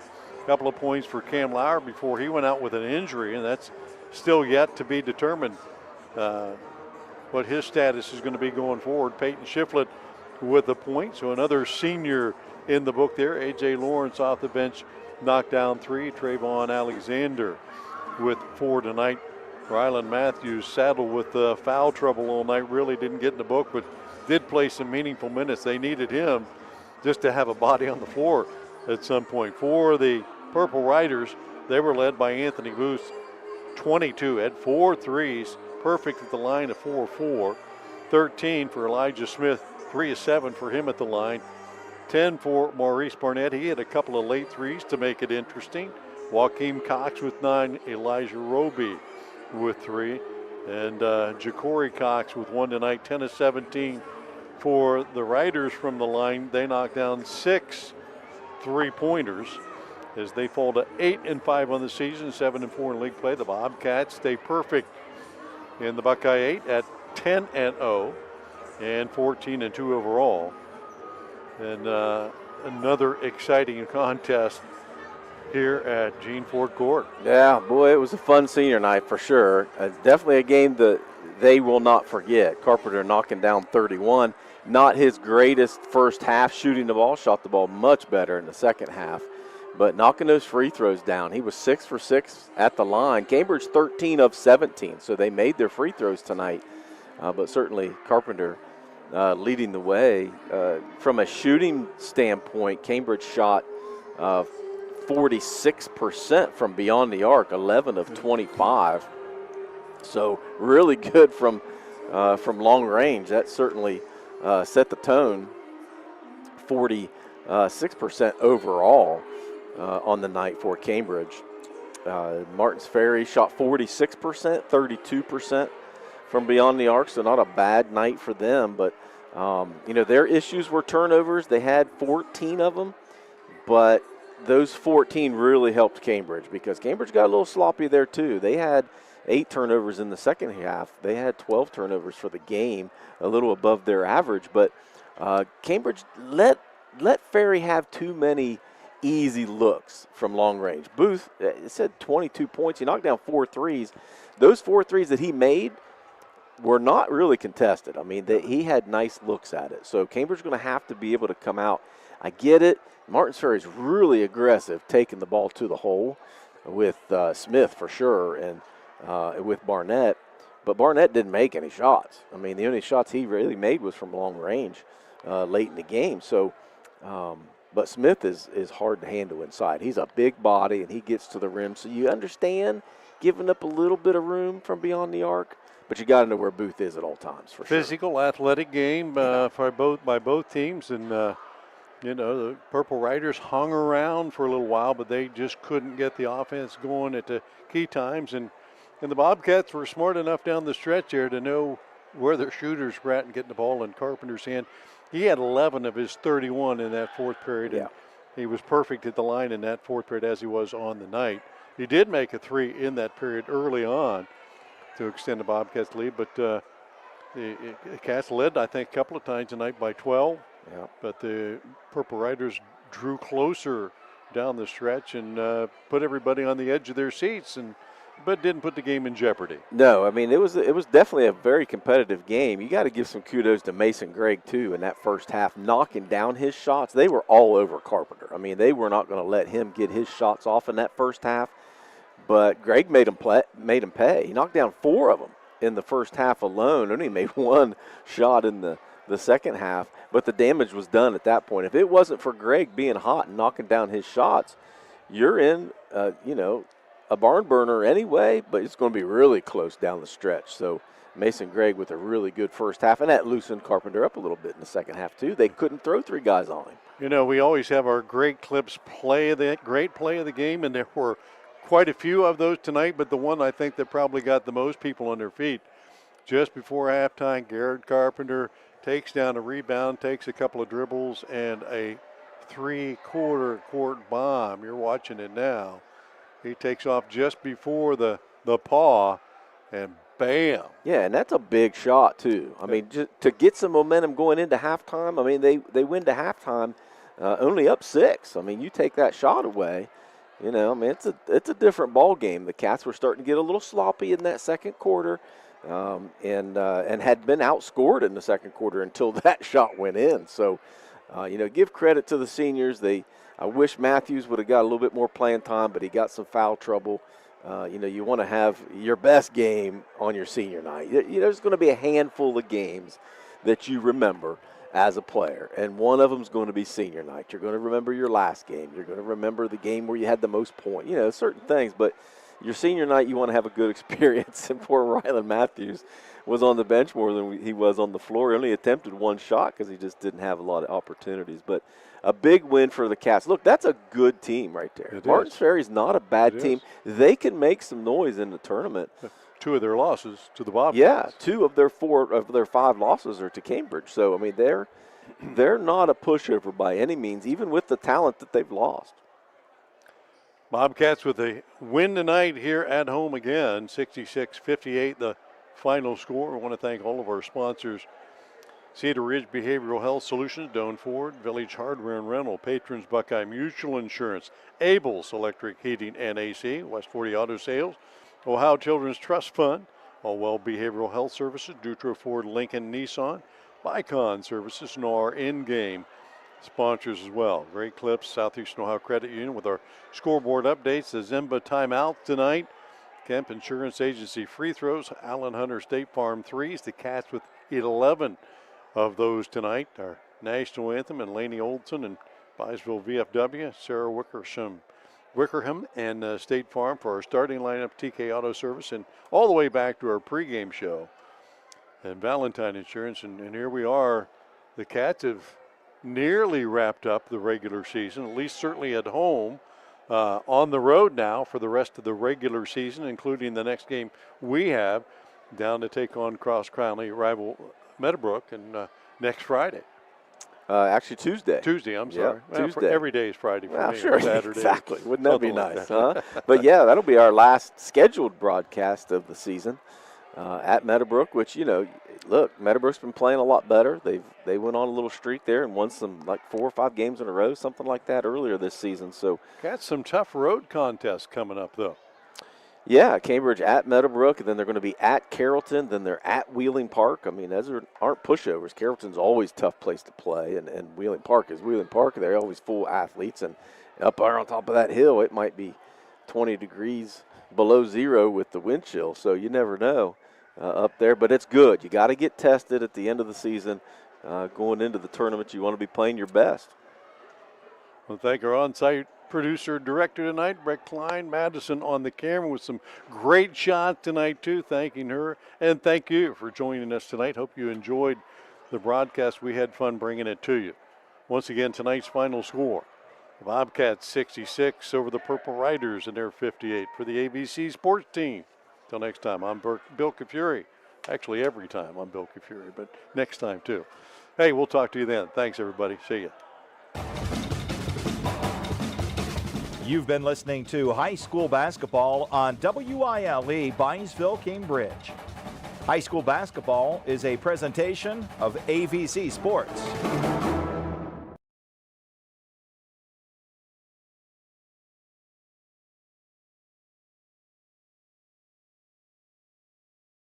couple of points for Cam Lauer before he went out with an injury, and that's still yet to be determined what his status is going to be going forward. Peyton Shiflett with a point, so another senior in the book there. A.J. Lawrence off the bench knocked down 3. Trayvon Alexander with 4 tonight. Rylan Matthews saddled with foul trouble all night, really didn't get in the book, but did play some meaningful minutes. They needed him just to have a body on the floor at some point. For the Purple Riders, they were led by Anthony Booth, 22, had 4 threes, perfect at the line of 4-4. 13 for Elijah Smith, 3 of 7 for him at the line. 10 for Maurice Barnett. He had a couple of late threes to make it interesting. Joaquin Cox with 9, Elijah Roby with 3, and Ja'Cory Cox with 1 tonight, 10 of 17 for the Riders from the line. They knocked down 6 3-pointers as they fall to 8 and 5 on the season, 7 and 4 in league play. The Bobcats stay perfect in the Buckeye 8 at 10 and 0 and 14 and 2 overall. And another exciting contest here at Gene Ford Court. Yeah, boy, it was a fun senior night for sure. Definitely a game that they will not forget. Carpenter knocking down 31. Not his greatest first half shooting the ball, shot the ball much better in the second half, but knocking those free throws down. He was 6 for 6 at the line. Cambridge 13 of 17, so they made their free throws tonight, but certainly Carpenter leading the way. From a shooting standpoint, Cambridge shot 46% from beyond the arc, 11 of 25. So really good from long range. That certainly set the tone. 46% overall on the night for Cambridge. Martins Ferry shot 46%, 32% from beyond the arc, so not a bad night for them. But, their issues were turnovers. They had 14 of them, but those 14 really helped Cambridge because Cambridge got a little sloppy there too. They had 8 turnovers in the second half. They had 12 turnovers for the game, a little above their average. But Cambridge let Ferry have too many easy looks from long range. Booth, it said 22 points. He knocked down 4 threes. Those 4 threes that he made were not really contested. I mean, he had nice looks at it. So Cambridge is going to have to be able to come out. I get it. Martins Ferry is really aggressive taking the ball to the hole with Smith for sure. And with Barnett. But Barnett didn't make any shots. I mean, the only shots he really made was from long range late in the game. So, but Smith is hard to handle inside. He's a big body, and he gets to the rim. So you understand giving up a little bit of room from beyond the arc, but you got to know where Booth is at all times for sure. Physical, athletic game by both teams, and the Purple Riders hung around for a little while, but they just couldn't get the offense going at the key times. And the Bobcats were smart enough down the stretch there to know where their shooters were at and getting the ball in Carpenter's hand. He had 11 of his 31 in that fourth period, and he was perfect at the line in that fourth period as he was on the night. He did make a three in that period early on to extend the Bobcats' lead, but the Cats led, I think, a couple of times tonight by 12. Yeah. But the Purple Riders drew closer down the stretch and put everybody on the edge of their seats, but didn't put the game in jeopardy. No, I mean, it was definitely a very competitive game. You got to give some kudos to Mason Gregg, too, in that first half, knocking down his shots. They were all over Carpenter. I mean, they were not going to let him get his shots off in that first half, but Gregg made him pay. He knocked down 4 of them in the first half alone. Only made 1 shot in the second half, but the damage was done at that point. If it wasn't for Gregg being hot and knocking down his shots, you're in, a barn burner anyway, but it's going to be really close down the stretch. So Mason Gregg with a really good first half, and that loosened Carpenter up a little bit in the second half too. They couldn't throw 3 guys on him. We always have our great clips great play of the game, and there were quite a few of those tonight, but the one I think that probably got the most people on their feet just before halftime, Garrett Carpenter takes down a rebound, takes a couple of dribbles, and a 3/4 court bomb. You're watching it now. He takes off just before the paw, and bam. Yeah, and that's a big shot, too. I mean, just to get some momentum going into halftime, I mean, they win to halftime only up 6. I mean, you take that shot away, I mean, it's a different ball game. The Cats were starting to get a little sloppy in that second quarter and had been outscored in the second quarter until that shot went in. So, give credit to the seniors. I wish Matthews would have got a little bit more playing time, but he got some foul trouble. You want to have your best game on your senior night. There's going to be a handful of games that you remember as a player, and one of them is going to be senior night. You're going to remember your last game. You're going to remember the game where you had the most points, certain things. But your senior night, you want to have a good experience, and poor Rylan Matthews was on the bench more than he was on the floor. He only attempted 1 shot because he just didn't have a lot of opportunities. But a big win for the Cats. Look, that's a good team right there. Martins Ferry's not a bad team. They can make some noise in the tournament. 2 of their losses to the Bobcats. Yeah, 2 of their 5 losses are to Cambridge. So, I mean, they're not a pushover by any means, even with the talent that they've lost. Bobcats with a win tonight here at home again, 66-58, the final score. I want to thank all of our sponsors: Cedar Ridge Behavioral Health Solutions, Doan Ford, Village Hardware and Rental, Patrons Buckeye Mutual Insurance, Abel's Electric Heating and AC, West 40 Auto Sales, Ohio Children's Trust Fund, Allwell Behavioral Health Services, Dutro Ford, Lincoln, Nissan, Bicon Services, NAR in-game sponsors as well. Great clips, Southeastern Ohio Credit Union with our scoreboard updates. The Zimba timeout tonight. Kemp Insurance Agency free throws. Allen Hunter State Farm threes. The Cats with 11 of those tonight. Our national anthem and Laney Olson and Byesville VFW. Sarah Wickerham and State Farm for our starting lineup. TK Auto Service, and all the way back to our pregame show and Valentine Insurance. And here we are. The Cats have nearly wrapped up the regular season, at least certainly at home. On the road now for the rest of the regular season, including the next game we have down to take on cross-county rival Meadowbrook and next Friday. Actually Tuesday. I'm sorry. Yeah, Tuesday. Every day is Friday for me. Sure, Saturday. exactly. Wouldn't that be nice, that. huh? But yeah, that'll be our last scheduled broadcast of the season at Meadowbrook, which, look, Meadowbrook's been playing a lot better. They went on a little streak there and won some 4 or 5 games in a row, something like that earlier this season. So got some tough road contests coming up, though. Yeah, Cambridge at Meadowbrook, and then they're going to be at Carrollton, then they're at Wheeling Park. I mean, those aren't pushovers. Carrollton's always a tough place to play, and Wheeling Park is Wheeling Park. They're always full athletes, and up there on top of that hill, it might be 20 degrees below zero with the wind chill, so you never know up there. But it's good. You got to get tested at the end of the season. Going into the tournament, you want to be playing your best. Well, thank our on-site producer, director tonight, Brett Klein, Madison on the camera with some great shots tonight too. Thanking her, and thank you for joining us tonight. Hope you enjoyed the broadcast. We had fun bringing it to you. Once again, tonight's final score: the Bobcats 66 over the Purple Riders in their 58 for the AVC Sports team. Till next time, I'm Bill Kafuri. Actually, every time I'm Bill Kafuri, but next time too. Hey, we'll talk to you then. Thanks, everybody. See ya. You've been listening to high school basketball on WILE Byesville, Cambridge. High school basketball is a presentation of AVC Sports.